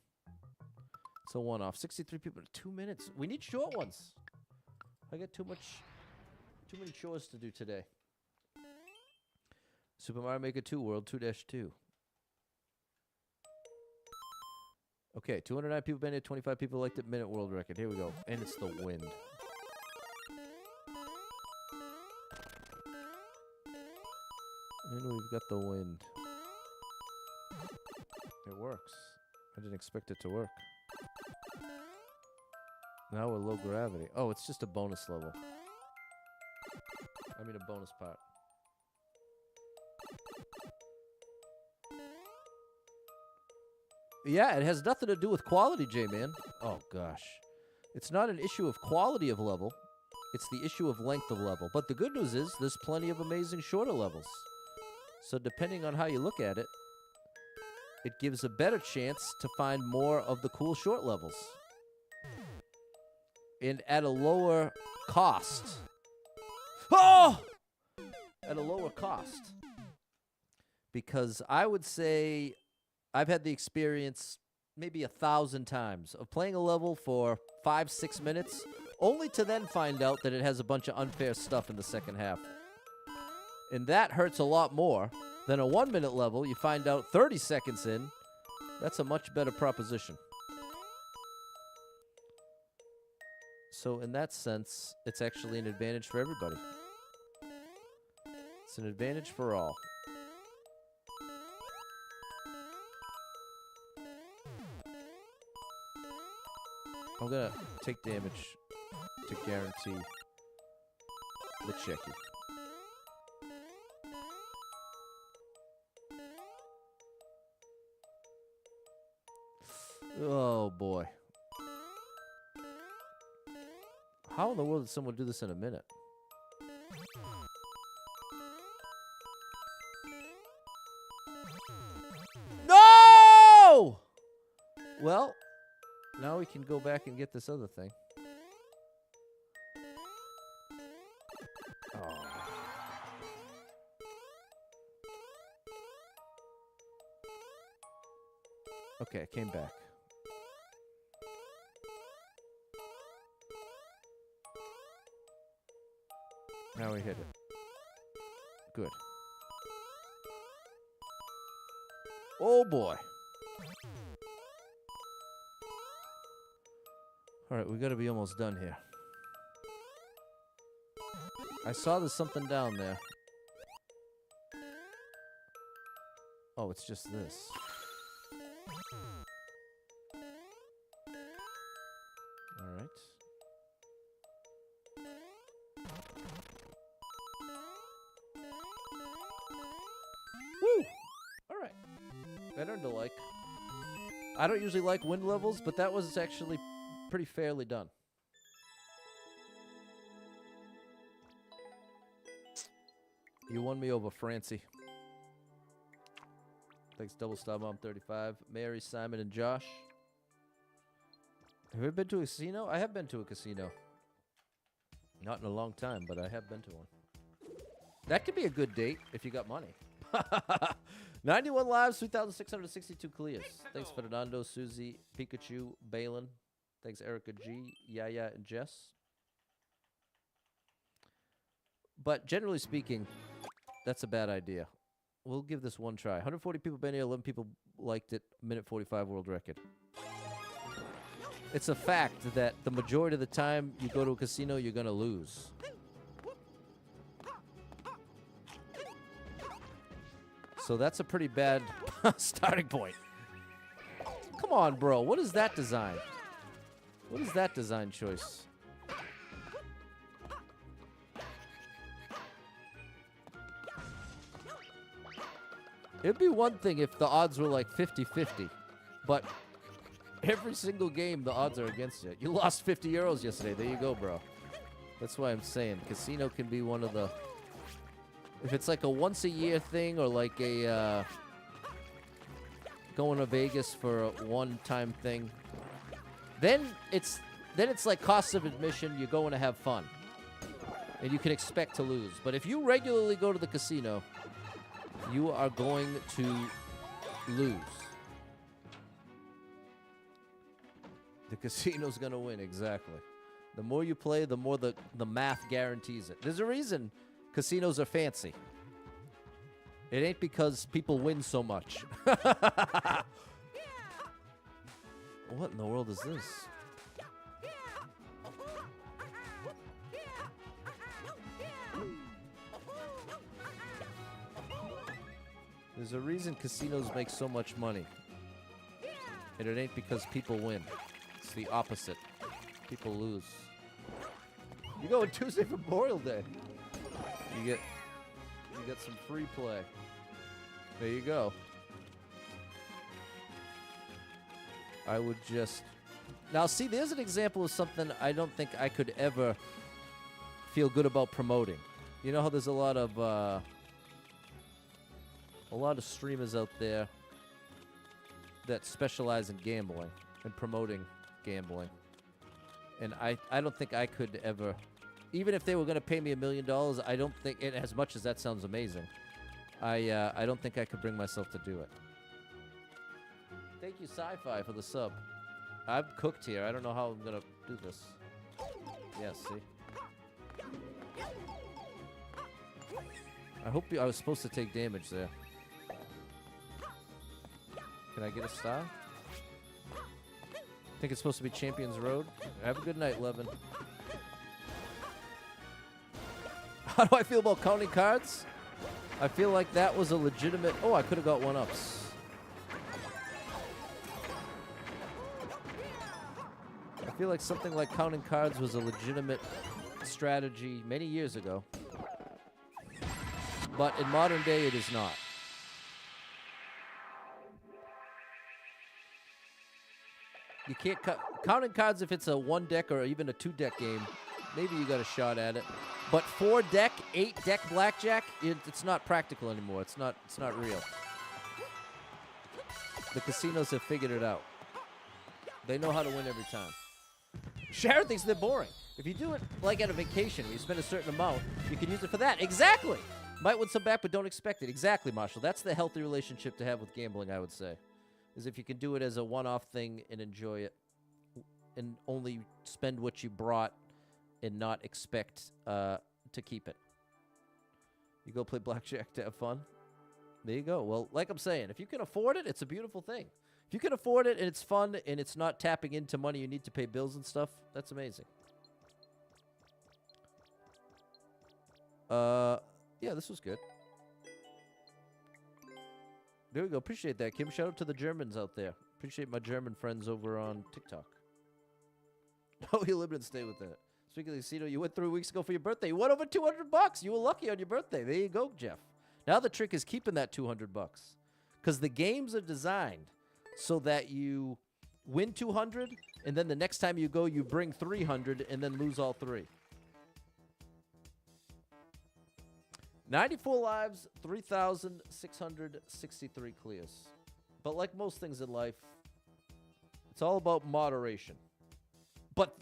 It's a one-off. 63 people, 2 minutes. We need short ones. I got too many chores to do today. Super Mario Maker 2 World 2-2. Okay, 209 people been here, 25 people liked it, minute world record. Here we go. And it's the wind. And we've got the wind. It works. I didn't expect it to work. Now we're low gravity. Oh, it's just a bonus level. I mean a bonus part. Yeah, it has nothing to do with quality, J-Man. Oh, gosh. It's not an issue of quality of level. It's the issue of length of level. But the good news is there's plenty of amazing shorter levels. So depending on how you look at it, it gives a better chance to find more of the cool short levels. And at a lower cost. Oh! At a lower cost. Because I would say I've had the experience maybe 1,000 times of playing a level for 5-6 minutes, only to then find out that it has a bunch of unfair stuff in the second half. And that hurts a lot more than a 1-minute level. You find out 30 seconds in. That's a much better proposition. So in that sense, it's actually an advantage for everybody. It's an advantage for all. I'm gonna take damage to guarantee the checky. Oh boy. How in the world did someone do this in a minute? No! Well, Now we can go back and get this other thing. Oh. Okay, I came back. Now we hit it. Good. Oh boy. All right, we got to be almost done here. I saw there's something down there. Oh, it's just this. All right. Woo! All right. I earned a like. I don't usually like wind levels, but that was actually pretty fairly done. You won me over, Francie. Thanks, Double Star Bomb 35. Mary, Simon, and Josh. Have you been to a casino? I have been to a casino. Not in a long time, but I have been to one. That could be a good date if you got money. 91 lives, 3,662 clears. Thanks, Fernando, Susie, Pikachu, Balin. Thanks, Erica G, Yaya, and Jess. But generally speaking, that's a bad idea. We'll give this one try. 140 people been here, 11 people liked it. Minute 45 world record. It's a fact that the majority of the time you go to a casino, you're going to lose. So that's a pretty bad starting point. Come on, bro. What is that design? What is that design choice? It'd be one thing if the odds were like 50-50, but every single game the odds are against you. You lost 50 euros yesterday. There you go, bro. That's why I'm saying casino can be one of the... If it's like a once-a-year thing or like a going to Vegas for a one-time thing, then it's like cost of admission. You're going to have fun, and you can expect to lose. But if you regularly go to the casino, you are going to lose. The casino's going to win, exactly. The more you play, the more the math guarantees it. There's a reason casinos are fancy. It ain't because people win so much. What in the world is this? There's a reason casinos make so much money. And it ain't because people win. It's the opposite. People lose. You go on Tuesday for Memorial Day. You get some free play. There you go. I would just... Now, see, there's an example of something I don't think I could ever feel good about promoting. You know how there's a lot of streamers out there that specialize in gambling and promoting gambling. And I don't think I could ever... Even if they were going to pay me $1 million, I don't think... And as much as that sounds amazing, I don't think I could bring myself to do it. Thank you, Sci-Fi, for the sub. I'm cooked here. I don't know how I'm going to do this. Yeah, see? I hope I was supposed to take damage there. Can I get a star? I think it's supposed to be Champions Road. Have a good night, Levin. How do I feel about counting cards? I feel like that was a legitimate... Oh, I could have got one-ups. I feel like something like counting cards was a legitimate strategy many years ago. But in modern day, it is not. You can't counting cards if it's a 1-deck or even a 2-deck game. Maybe you got a shot at it. But 4-deck, 8-deck blackjack, it's not practical anymore. It's not real. The casinos have figured it out. They know how to win every time. Sharon thinks they're boring. If you do it like at a vacation where you spend a certain amount, you can use it for that. Exactly. Might win some back, but don't expect it. Exactly, Marshall. That's the healthy relationship to have with gambling, I would say. Is if you can do it as a one-off thing and enjoy it and only spend what you brought and not expect to keep it. You go play blackjack to have fun. There you go. Well, like I'm saying, if you can afford it, it's a beautiful thing. If you can afford it and it's fun and it's not tapping into money you need to pay bills and stuff, that's amazing. Yeah, this was good. There we go. Appreciate that, Kim. Shout out to the Germans out there. Appreciate my German friends over on TikTok. Oh, you live and stay with that. Speaking of the casino, you went 3 weeks ago for your birthday. You won over $200. You were lucky on your birthday. There you go, Jeff. Now the trick is keeping that $200 because the games are designed so that you win 200 and then the next time you go, you bring 300 and then lose all three. 94 lives, 3,663 clears. But like most things in life, it's all about moderation. But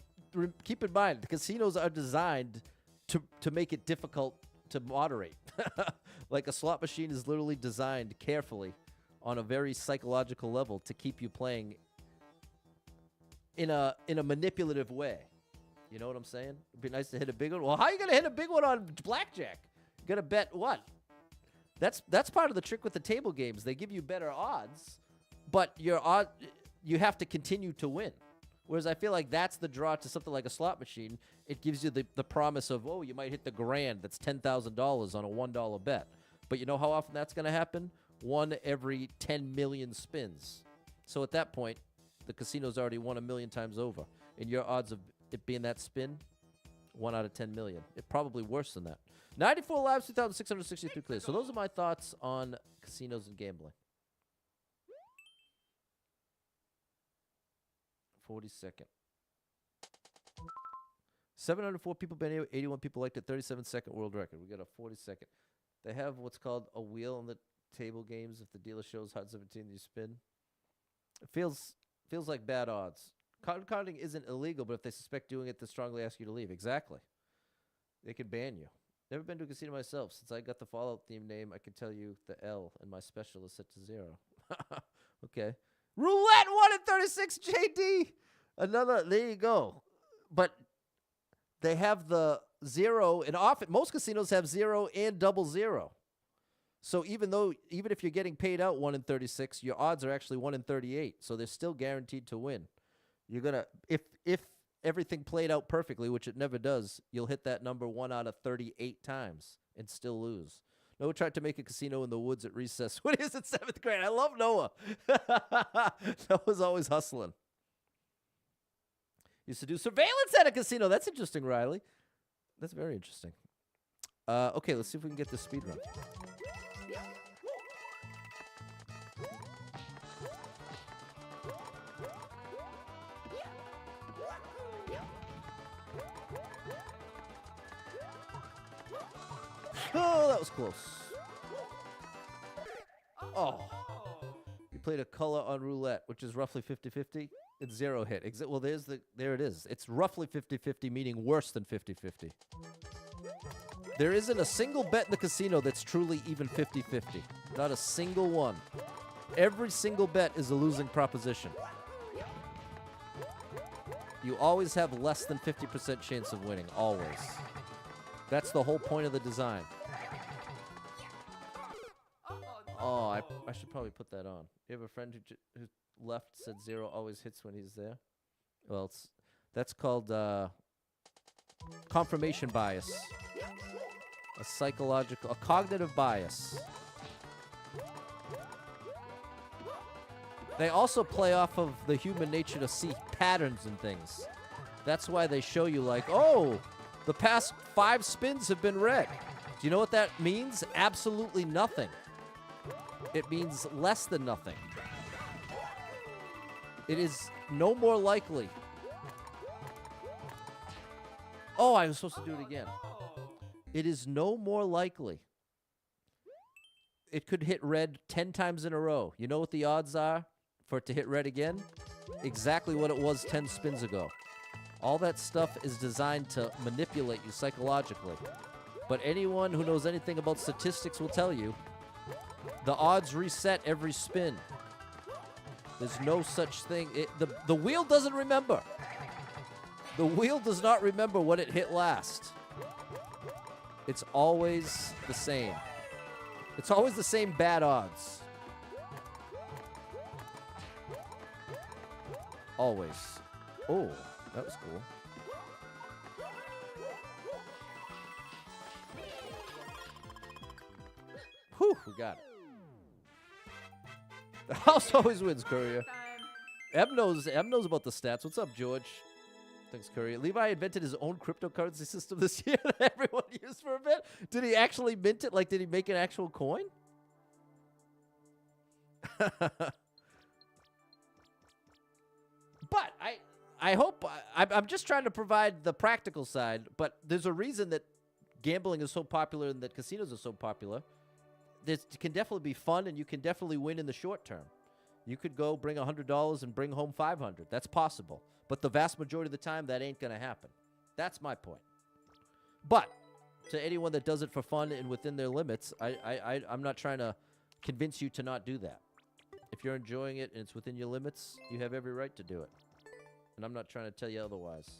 keep in mind, the casinos are designed to make it difficult to moderate. Like a slot machine is literally designed carefully on a very psychological level to keep you playing in a manipulative way. You know what I'm saying? It'd be nice to hit a big one. Well, how are you going to hit a big one on blackjack? You got to bet what? That's part of the trick with the table games. They give you better odds, but you have to continue to win. Whereas I feel like that's the draw to something like a slot machine. It gives you the promise of, oh, you might hit the grand. That's $10,000 on a $1 bet. But you know how often that's going to happen? 1 every 10 million spins. So at that point, the casino's already won 1 million times over. And your odds of it being that spin, 1 out of 10 million. It's probably worse than that. 94 lives, 2,663 clears. So those are my thoughts on casinos and gambling. 42nd. 704 people been here. 81 people liked it. 37-second world record. We got a 42nd. They have what's called a wheel on the table games. If the dealer shows hot 17, you spin. It feels like bad odds. Card counting isn't illegal, but if they suspect doing it, they strongly ask you to leave. Exactly. They could ban you. Never been to a casino myself. Since I got the Fallout theme name, I can tell you the L, and my special is set to 0. Okay. Roulette 1 in 36, JD. Another, there you go. But they have the 0, and often most casinos have 0 and double 0. So even if you're getting paid out 1 in 36, your odds are actually 1 in 38. So they're still guaranteed to win. You're gonna if everything played out perfectly, which it never does, you'll hit that number 1 out of 38 times and still lose. Noah tried to make a casino in the woods at recess when he was in 7th grade. I love Noah. Noah's always hustling. Used to do surveillance at a casino. That's interesting, Riley. That's very interesting. Okay, let's see if we can get this speed run. Oh, that was close. Oh. You played a color on roulette, which is roughly 50-50. It's 0 hit. Well, there it is. It's roughly 50-50, meaning worse than 50-50. There isn't a single bet in the casino that's truly even 50-50. Not a single one. Every single bet is a losing proposition. You always have less than 50% chance of winning, always. That's the whole point of the design. Oh, I should probably put that on. You have a friend who left said 0 always hits when he's there? Well, that's called confirmation bias. A cognitive bias. They also play off of the human nature to see patterns and things. That's why they show you like, oh, the past 5 spins have been red. Do you know what that means? Absolutely nothing. It means less than nothing. It is no more likely. Oh, I was supposed to do it again. It is no more likely. It could hit red 10 times in a row. You know what the odds are for it to hit red again? exactly what it was 10 spins ago. All that stuff is designed to manipulate you psychologically. But anyone who knows anything about statistics will tell you the odds reset every spin. There's no such thing. The wheel doesn't remember. The wheel does not remember what it hit last. It's always the same. It's always the same bad odds. Always. Oh, that was cool. Whew, we got it. The house always wins, Courier. Time. Em knows about the stats. What's up, George? Thanks, Courier. Levi invented his own cryptocurrency system this year that everyone used for a bit. Did he actually mint it? Like, did he make an actual coin? But I hope I'm just trying to provide the practical side. But there's a reason that gambling is so popular and that casinos are so popular. It can definitely be fun, and you can definitely win in the short term. You could go bring $100 and bring home $500. That's possible. But the vast majority of the time, that ain't going to happen. That's my point. But to anyone that does it for fun and within their limits, I'm not trying to convince you to not do that. If you're enjoying it and it's within your limits, you have every right to do it. And I'm not trying to tell you otherwise.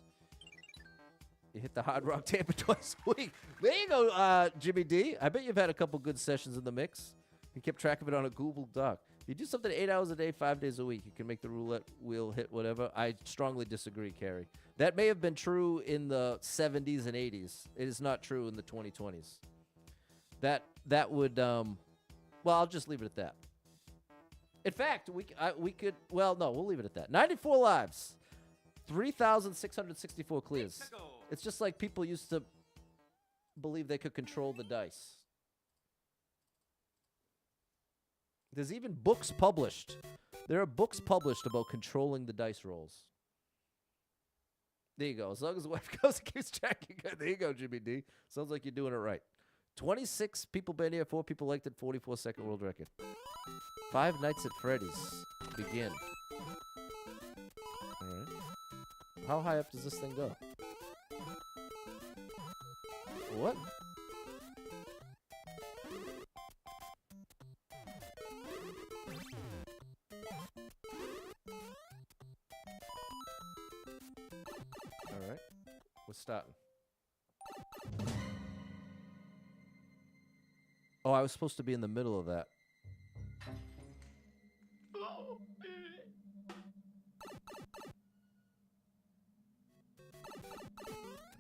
You hit the Hard Rock Tampa twice a week. There you go, Jimmy D. I bet you've had a couple good sessions in the mix. You kept track of it on a Google Doc. If you do something 8 hours a day, 5 days a week, you can make the roulette wheel hit whatever. I strongly disagree, Carrie. That may have been true in the 70s and 80s. It is not true in the 2020s. That would, well, I'll just leave it at that. In fact, we could, well, no, we'll leave it at that. 94 lives. 3,664 clears. Let's go. It's just like people used to believe they could control the dice. There's even books published. There are books published about controlling the dice rolls. There you go. As long as the wife goes and keeps tracking. There you go, Jimmy D. Sounds like you're doing it right. 26 people been here, 4 people liked it, 44-second world record. 5 Nights at Freddy's. Begin. All right. How high up does this thing go? What? All right. We're starting. Oh, I was supposed to be in the middle of that.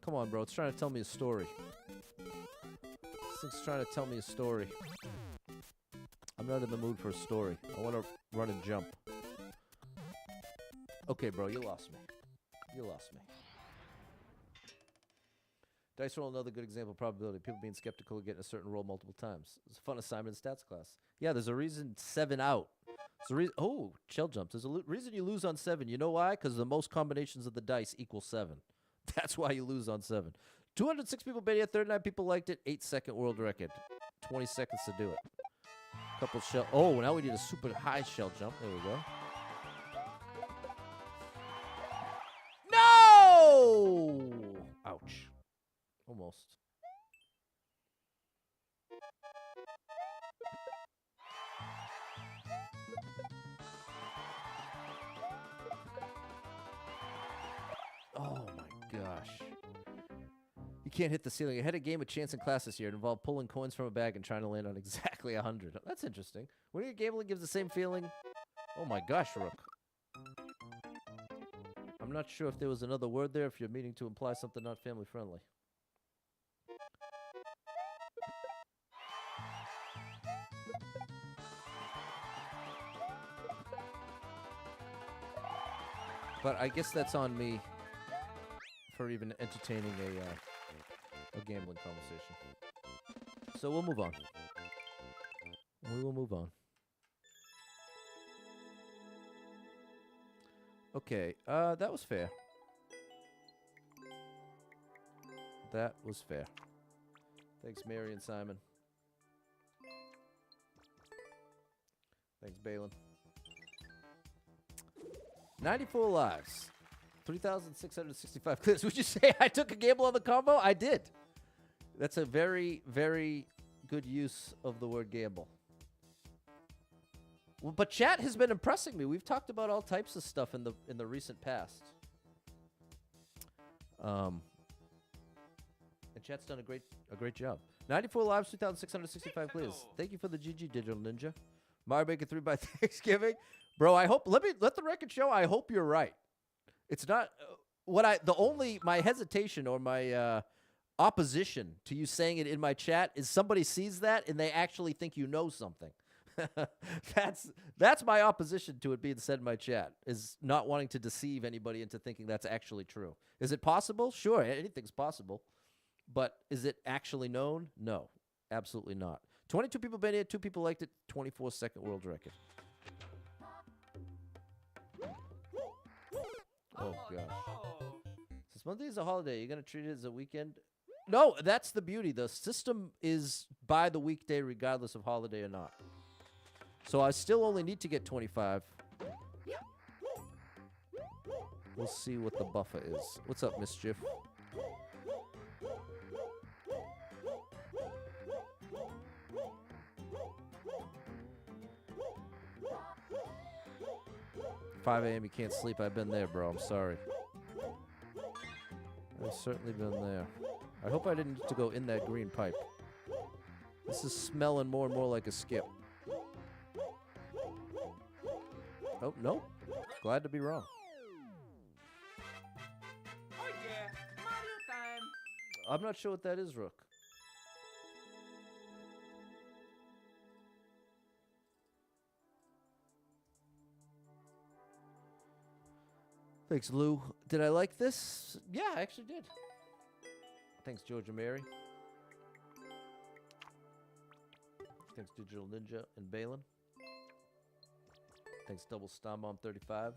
Come on, bro. It's trying to tell me a story. This thing's trying to tell me a story. I'm not in the mood for a story. I want to run and jump. Okay, bro. You lost me. You lost me. Dice roll, another good example of probability. People being skeptical of getting a certain roll multiple times. It's a fun assignment in stats class. Yeah, there's a reason 7 out. There's a reason. Oh, shell jumps. There's a reason you lose on 7. You know why? Because the most combinations of the dice equal 7. That's why you lose on 7. 206 people been here. 39 people liked it. 8-second world record. 20 seconds to do it. Couple shell. Oh, now we need a super high shell jump. There we go. No! Ouch. Almost. Oh my gosh. You can't hit the ceiling. I had a game of chance in class this year. It involved pulling coins from a bag and trying to land on exactly 100. That's interesting. When you're gambling gives the same feeling. Oh my gosh, Rook. I'm not sure if there was another word there, if you're meaning to imply something not family friendly. But I guess that's on me for even entertaining a gambling conversation. So we'll move on. We will move on. Okay, that was fair. That was fair. Thanks, Mary and Simon. Thanks, Balin. 94 lives. 3,665 clears. Would you say I took a gamble on the combo? I did. That's a very, very good use of the word gamble. Well, but chat has been impressing me. We've talked about all types of stuff in the recent past. And chat's done a great job. 94 lives, 2,665 clears. Thank you for the GG, Digital Ninja. Mario Maker 3 by Thanksgiving. Bro, I hope, let the record show, I hope you're right. It's not, my hesitation or my opposition to you saying it in my chat is somebody sees that and they actually think you know something. That's my opposition to it being said in my chat, is not wanting to deceive anybody into thinking that's actually true. Is it possible? Sure, anything's possible. But is it actually known? No, absolutely not. 22 people been here, 2 people liked it, 24-second world record. Oh, gosh. Since Monday is a holiday, you're going to treat it as a weekend? No, that's the beauty. The system is by the weekday regardless of holiday or not. So I still only need to get 25. We'll see what the buffer is. What's up, Mischief? $5 a.m. you can't sleep. I've been there, bro. I'm sorry. I've certainly been there. I hope I didn't need to go in that green pipe. This is smelling more and more like a skip. Oh, no. Glad to be wrong. Oh yeah, Mario time. I'm not sure what that is, Rook. Thanks, Lou. Did I like this? Yeah, I actually did. Thanks, Georgia Mary. Thanks, Digital Ninja and Balin. Thanks, Double Stomp on 35.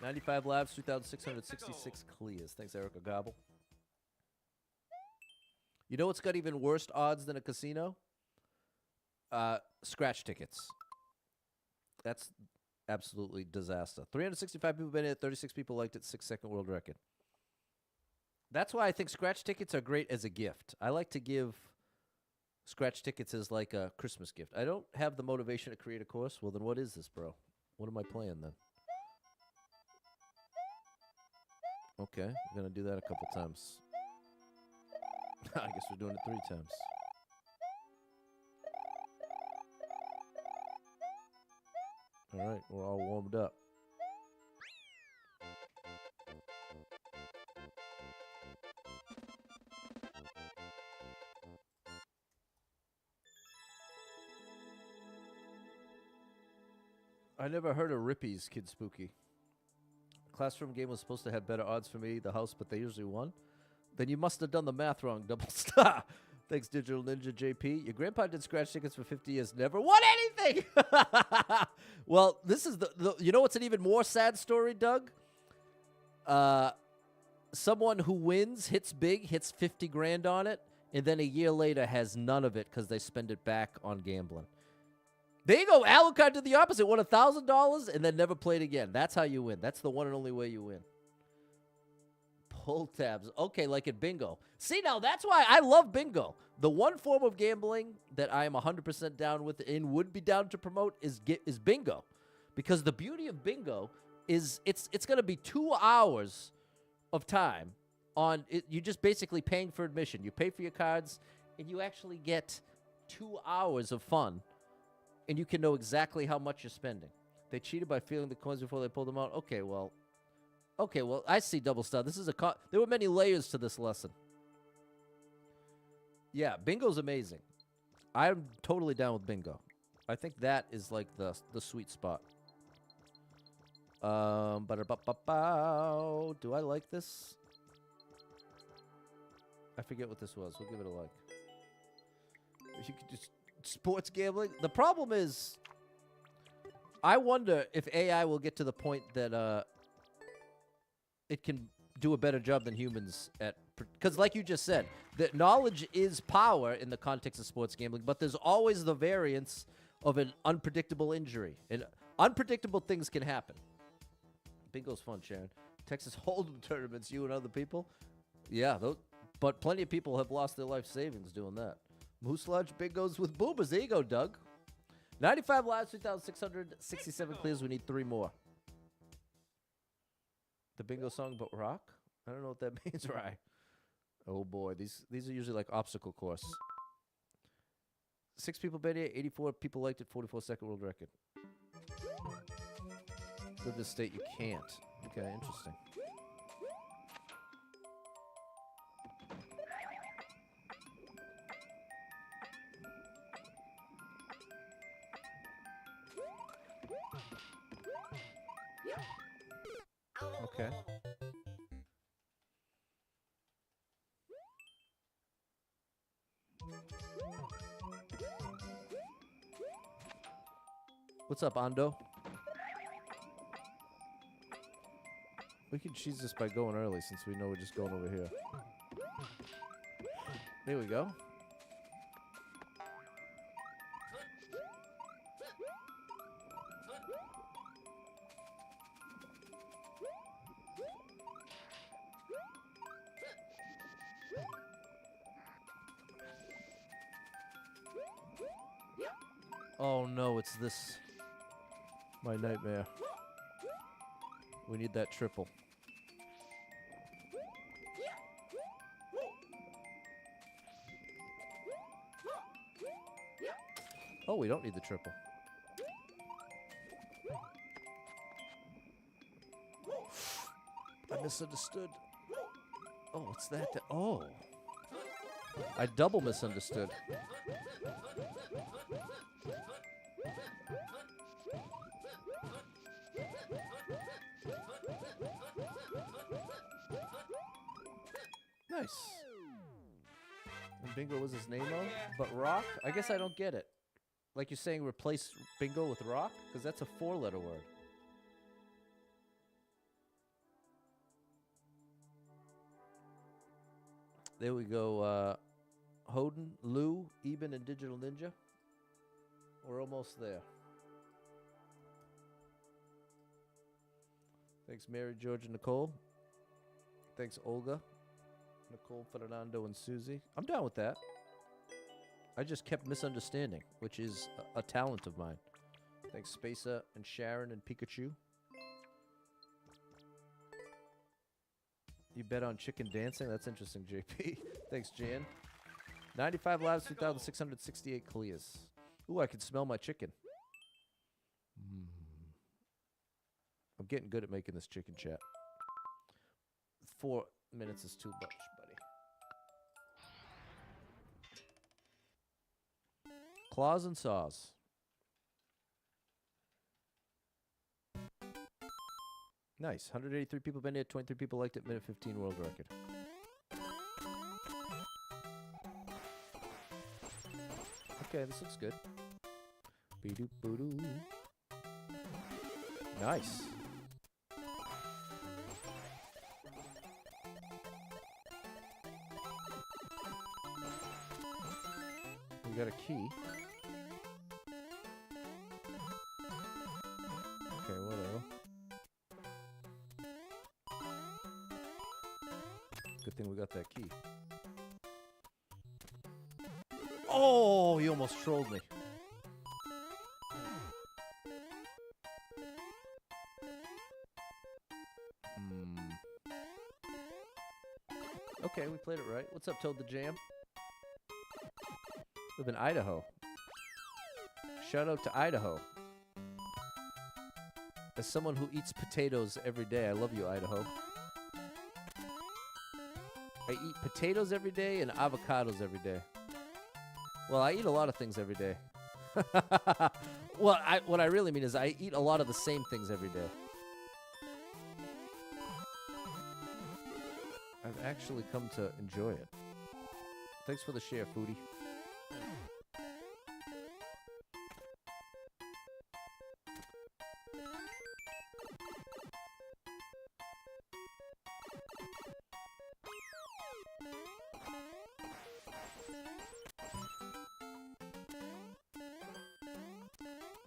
95 lives, 3,666 clears. Thanks, Erica Gobble. You know what's got even worse odds than a casino? Scratch tickets. That's absolutely disaster. 365 people been in it, 36 people liked it, 6-second world record. That's why I think scratch tickets are great as a gift. I like to give scratch tickets as like a Christmas gift. I don't have the motivation to create a course. Well, then what is this, bro? What am I playing then? Okay, I'm going to do that a couple times. I guess we're doing it 3 times. All right, we're all warmed up. I never heard of Rippies, Kid Spooky. Classroom game was supposed to have better odds for me, the house, but they usually won. Then you must have done the math wrong, Double Star. Thanks, Digital Ninja JP. Your grandpa did scratch tickets for 50 years, never won anything. Well, this is the you know what's an even more sad story, Doug? Someone who wins, hits big, hits 50 grand on it, and then a year later has none of it because they spend it back on gambling. There you go. Alucard did the opposite. Won $1,000 and then never played again. That's how you win. That's the one and only way you win. Pull tabs. Okay, like at bingo. See, now that's why I love bingo. The one form of gambling that I am 100% down with and would be down to promote is bingo. Because the beauty of bingo is it's going to be 2 hours of time on it. You're just basically paying for admission. You pay for your cards and you actually get 2 hours of fun. And you can know exactly how much you're spending. They cheated by feeling the coins before they pulled them out. Okay, well, I see, Double Star. This is there were many layers to this lesson. Yeah, bingo's amazing. I'm totally down with bingo. I think that is like the sweet spot. Do I like this? I forget what this was. We'll give it a like. If you could just sports gambling. The problem is, I wonder if AI will get to the point that it can do a better job than humans at, because like you just said, that knowledge is power in the context of sports gambling, but there's always the variance of an unpredictable injury. And Unpredictable things can happen. Bingo's fun, Sharon. Texas Hold'em tournaments, you and other people. Yeah, but plenty of people have lost their life savings doing that. Moose Lodge bingos with boomers. There you go, Doug. 95 lives, 3,667 clears. We need 3 more. The bingo song about rock? I don't know what that means, right? Oh boy, these are usually like obstacle course. 6 people bet here, 84 people liked it, 44-second world record. Live this state, you can't. Okay, interesting. Okay. What's up, Ando? We can cheese this by going early since we know we're just going over here. There we go. Oh no, it's this. My nightmare. We need that triple. Oh, we don't need the triple. I misunderstood. Oh, what's that? Oh. I double misunderstood. Nice. And bingo was his name on? But rock? I guess I don't get it. Like you're saying replace bingo with rock? Because that's a 4-letter word. There we go. Hoden, Lou, Eben, and Digital Ninja. We're almost there. Thanks, Mary, George, and Nicole. Thanks, Olga, Nicole, Fernando, and Susie. I'm down with that. I just kept misunderstanding, which is a talent of mine. Thanks, Spacer, and Sharon, and Pikachu. You bet on chicken dancing? That's interesting, JP. Thanks, Jan. 95 lives, 2,668 clears. Ooh, I can smell my chicken. I'm getting good at making this chicken chat. 4 minutes is too much, buddy. Claws and saws. Nice. 183 people been here, 23 people liked it, minute 15 world record. Okay, this looks good. Be-doo-boo-doo. Nice. We got a key. Okay, whatever. Good thing we got that key. Oh, he almost trolled me. Okay, we played it right. What's up, Toad the Jam? Live in Idaho. Shout out to Idaho. As someone who eats potatoes every day, I love you, Idaho. I eat potatoes every day and avocados every day. Well, I eat a lot of things every day. Well, what I really mean is I eat a lot of the same things every day. I've actually come to enjoy it. Thanks for the share, Foodie.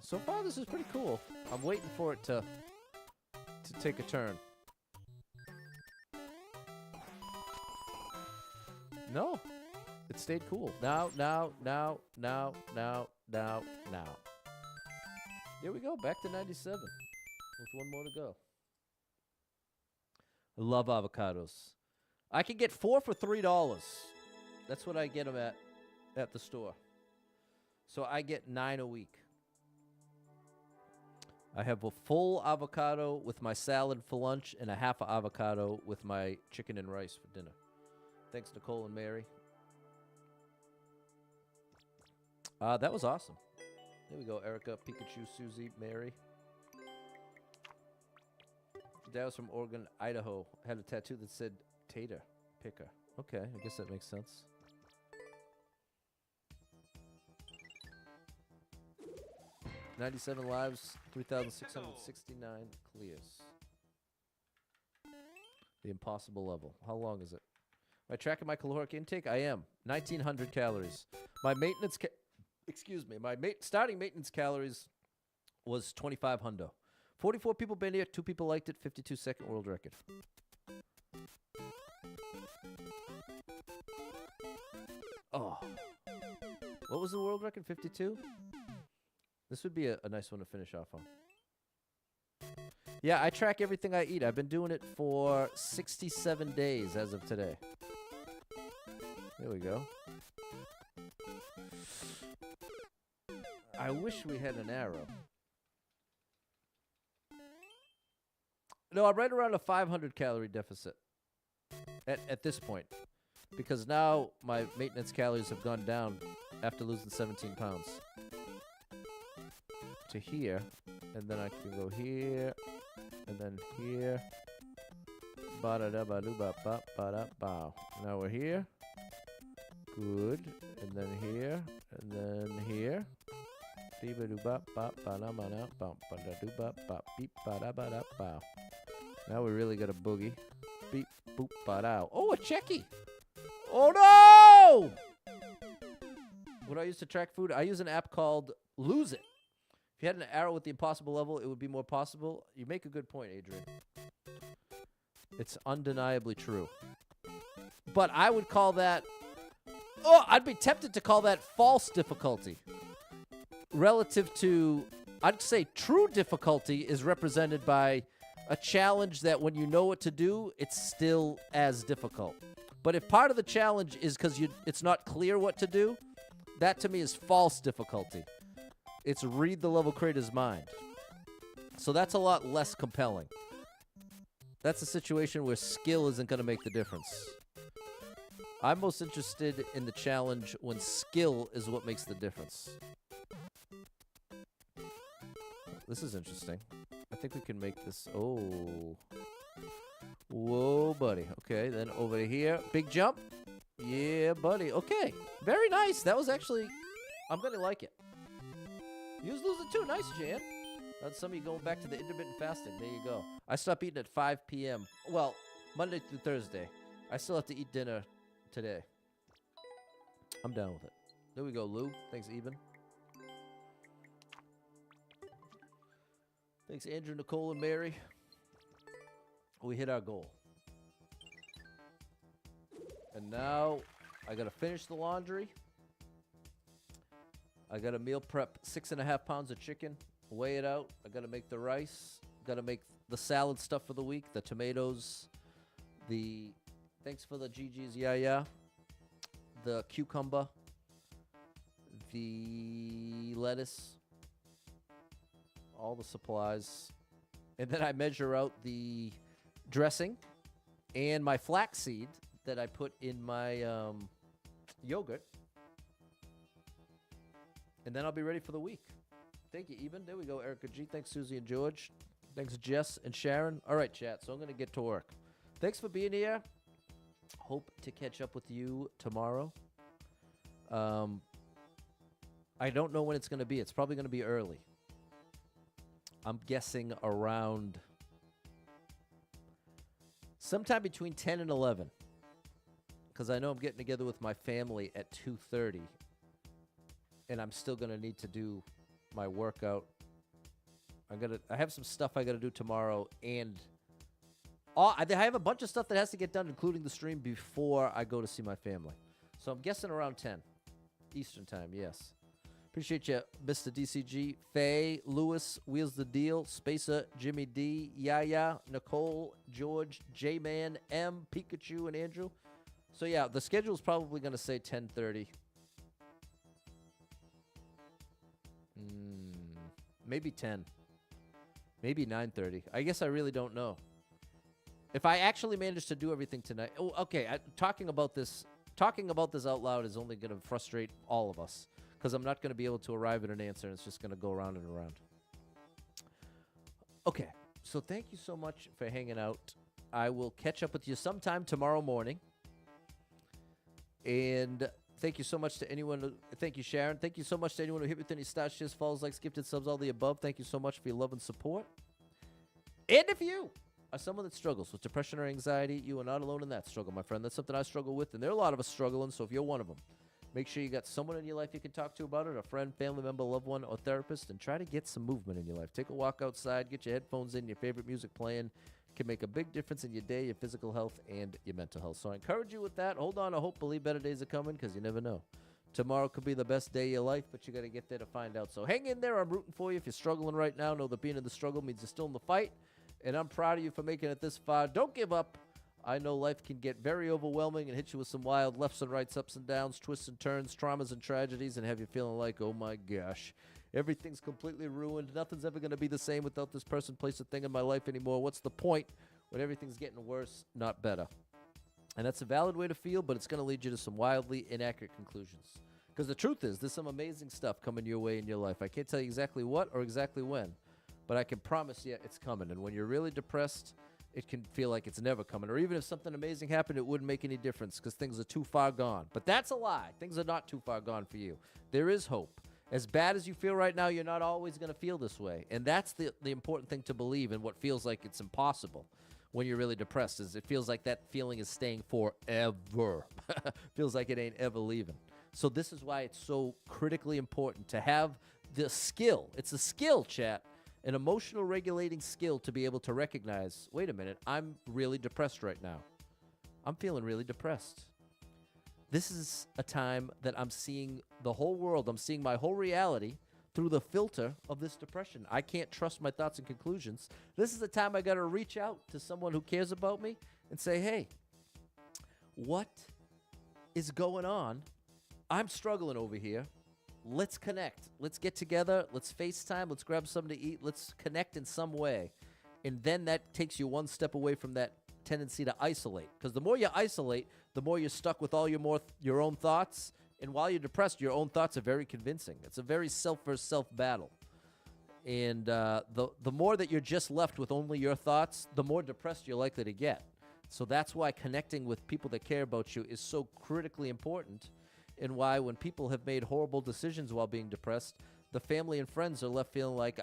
So far, this is pretty cool. I'm waiting for it to take a turn. No. It stayed cool. Now. Here we go. Back to 97. With one more to go. I love avocados. I can get 4 for $3. That's what I get them at the store. So I get 9 a week. I have a full avocado with my salad for lunch and a half a avocado with my chicken and rice for dinner. Thanks, Nicole and Mary. That was awesome. There we go, Erica, Pikachu, Susie, Mary. That was from Oregon, Idaho. Had a tattoo that said Tater Picker. Okay, I guess that makes sense. $97 lives, 3,669 clears. The impossible level. How long is it? Am I tracking my caloric intake? I am. 1,900 calories. My maintenance... my starting maintenance calories was 2,500. 44 people been here, 2 people liked it, 52 second world record. Oh. What was the world record, 52? This would be a nice one to finish off on. Yeah, I track everything I eat. I've been doing it for 67 days as of today. There we go. I wish we had an arrow. No, I'm right around a 500 calorie deficit at this point. Because now my maintenance calories have gone down after losing 17 pounds. To here. And then I can go here. And then here. Ba-da-da-ba-doo-ba-ba-ba-da-bow. Now we're here. Good. And then here. And then here. Now we really got a boogie. Beep, boop, ba-dow. Oh, a checky! Oh, no! What do I use to track food? I use an app called Lose It. If you had an arrow with the impossible level, it would be more possible. You make a good point, Adrian. It's undeniably true. But I would call that... Oh, I'd be tempted to call that false difficulty. Relative to, I'd say true difficulty is represented by a challenge that when you know what to do, it's still as difficult. But if part of the challenge is because it's not clear what to do, that to me is false difficulty. It's read the level creator's mind. So that's a lot less compelling. That's a situation where skill isn't going to make the difference. I'm most interested in the challenge when skill is what makes the difference. This is interesting. I think we can make this... Oh. Whoa, buddy. Okay, then over here. Big jump. Yeah, buddy. Okay. Very nice. That was actually... I'm going to like it. You was losing too. Nice, Jan. That's some of you going back to the intermittent fasting. There you go. I stopped eating at 5 p.m. Well, Monday through Thursday. I still have to eat dinner today. I'm down with it. There we go, Lou. Thanks, Eben. Thanks, Andrew, Nicole, and Mary. We hit our goal. And now I got to finish the laundry. I got to meal prep 6.5 pounds of chicken, weigh it out. I got to make the rice. Got to make the salad stuff for the week, the tomatoes, thanks for the GG's, yeah. The cucumber, the lettuce, all the supplies. And then I measure out the dressing and my flaxseed that I put in my yogurt. And then I'll be ready for the week. Thank you, Eben. There we go, Erica G. Thanks, Susie and George. Thanks, Jess and Sharon. All right, chat, so I'm going to get to work. Thanks for being here. Hope to catch up with you tomorrow. I don't know when it's going to be. It's probably going to be early. I'm guessing around sometime between 10 and 11. Because I know I'm getting together with my family at 2:30. And I'm still going to need to do my workout I have some stuff I gotta do tomorrow, and I have a bunch of stuff that has to get done, including the stream, before I go to see my family. So I'm guessing around 10 Eastern time. Yes. Appreciate you, Mr. DCG, Faye, Lewis, Wheels the Deal, Spacer, Jimmy D, Yaya, Nicole, George, J-Man, M, Pikachu, and Andrew. So, yeah, the schedule is probably going to say 10:30. Maybe 10. Maybe 9:30. I guess I really don't know. If I actually manage to do everything tonight. Oh, okay. Talking about this out loud is only going to frustrate all of us, because I'm not going to be able to arrive at an answer, and it's just going to go around and around. Okay, so thank you so much for hanging out. I will catch up with you sometime tomorrow morning. And thank you so much to anyone. Thank you, Sharon. Thank you so much to anyone who hit with any stars, shares, follows, likes, gifted subs, all the above. Thank you so much for your love and support. And if you are someone that struggles with depression or anxiety, you are not alone in that struggle, my friend. That's something I struggle with, and there are a lot of us struggling, so if you're one of them, make sure you got someone in your life you can talk to about it, a friend, family member, loved one, or therapist, and try to get some movement in your life. Take a walk outside, get your headphones in, your favorite music playing. It can make a big difference in your day, your physical health, and your mental health. So I encourage you with that. Hold on, I hope, believe better days are coming, because you never know. Tomorrow could be the best day of your life, but you got to get there to find out. So hang in there. I'm rooting for you. If you're struggling right now, know that being in the struggle means you're still in the fight, and I'm proud of you for making it this far. Don't give up. I know life can get very overwhelming and hit you with some wild lefts and rights, ups and downs, twists and turns, traumas and tragedies, and have you feeling like, oh my gosh, everything's completely ruined. Nothing's ever going to be the same without this person, place, or thing in my life anymore. What's the point when everything's getting worse, not better? And that's a valid way to feel, but it's going to lead you to some wildly inaccurate conclusions. Because the truth is, there's some amazing stuff coming your way in your life. I can't tell you exactly what or exactly when, but I can promise you it's coming. And when you're really depressed, it can feel like it's never coming. Or even if something amazing happened, it wouldn't make any difference because things are too far gone. But that's a lie. Things are not too far gone for you. There is hope. As bad as you feel right now, you're not always going to feel this way. And that's the important thing to believe in what feels like it's impossible when you're really depressed, is it feels like that feeling is staying forever. Feels like it ain't ever leaving. So this is why it's so critically important to have the skill. It's a skill, chat. An emotional regulating skill to be able to recognize, wait a minute, I'm really depressed right now. I'm feeling really depressed. This is a time that I'm seeing the whole world, I'm seeing my whole reality through the filter of this depression. I can't trust my thoughts and conclusions. This is the time I got to reach out to someone who cares about me and say, hey, what is going on? I'm struggling over here. Let's connect. Let's get together. Let's FaceTime. Let's grab something to eat. Let's connect in some way. And then that takes you one step away from that tendency to isolate. Because the more you isolate, the more you're stuck with all your own thoughts. And while you're depressed, your own thoughts are very convincing. It's a very self versus self battle. And the more that you're just left with only your thoughts, the more depressed you're likely to get. So that's why connecting with people that care about you is so critically important. And why when people have made horrible decisions while being depressed, the family and friends are left feeling like,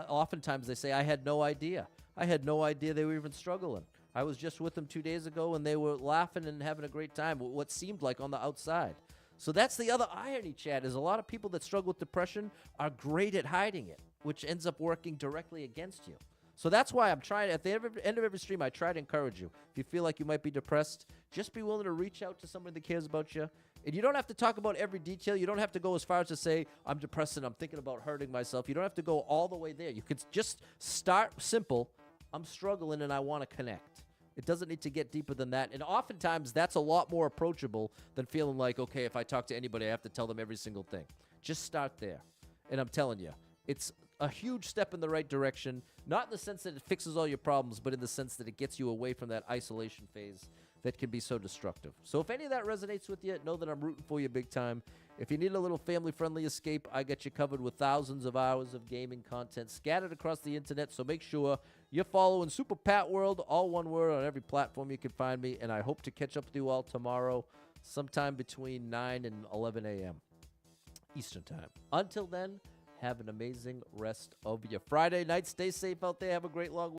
oftentimes they say, I had no idea. I had no idea they were even struggling. I was just with them 2 days ago and they were laughing and having a great time, what seemed like on the outside. So that's the other irony, Chad, is a lot of people that struggle with depression are great at hiding it, which ends up working directly against you. So that's why I'm trying, at the end of every stream, I try to encourage you. If you feel like you might be depressed, just be willing to reach out to someone that cares about you. And you don't have to talk about every detail. You don't have to go as far as to say, I'm depressed and I'm thinking about hurting myself. You don't have to go all the way there. You could just start simple. I'm struggling and I want to connect. It doesn't need to get deeper than that. And oftentimes, that's a lot more approachable than feeling like, okay, if I talk to anybody, I have to tell them every single thing. Just start there. And I'm telling you, it's a huge step in the right direction, not in the sense that it fixes all your problems, but in the sense that it gets you away from that isolation phase that can be so destructive. So if any of that resonates with you, know that I'm rooting for you big time. If you need a little family-friendly escape, I got you covered with thousands of hours of gaming content scattered across the internet, so make sure you're following Super Pat World, all one word, on every platform you can find me, and I hope to catch up with you all tomorrow sometime between 9 and 11 a.m. Eastern Time. Until then, have an amazing rest of your Friday night. Stay safe out there. Have a great long week.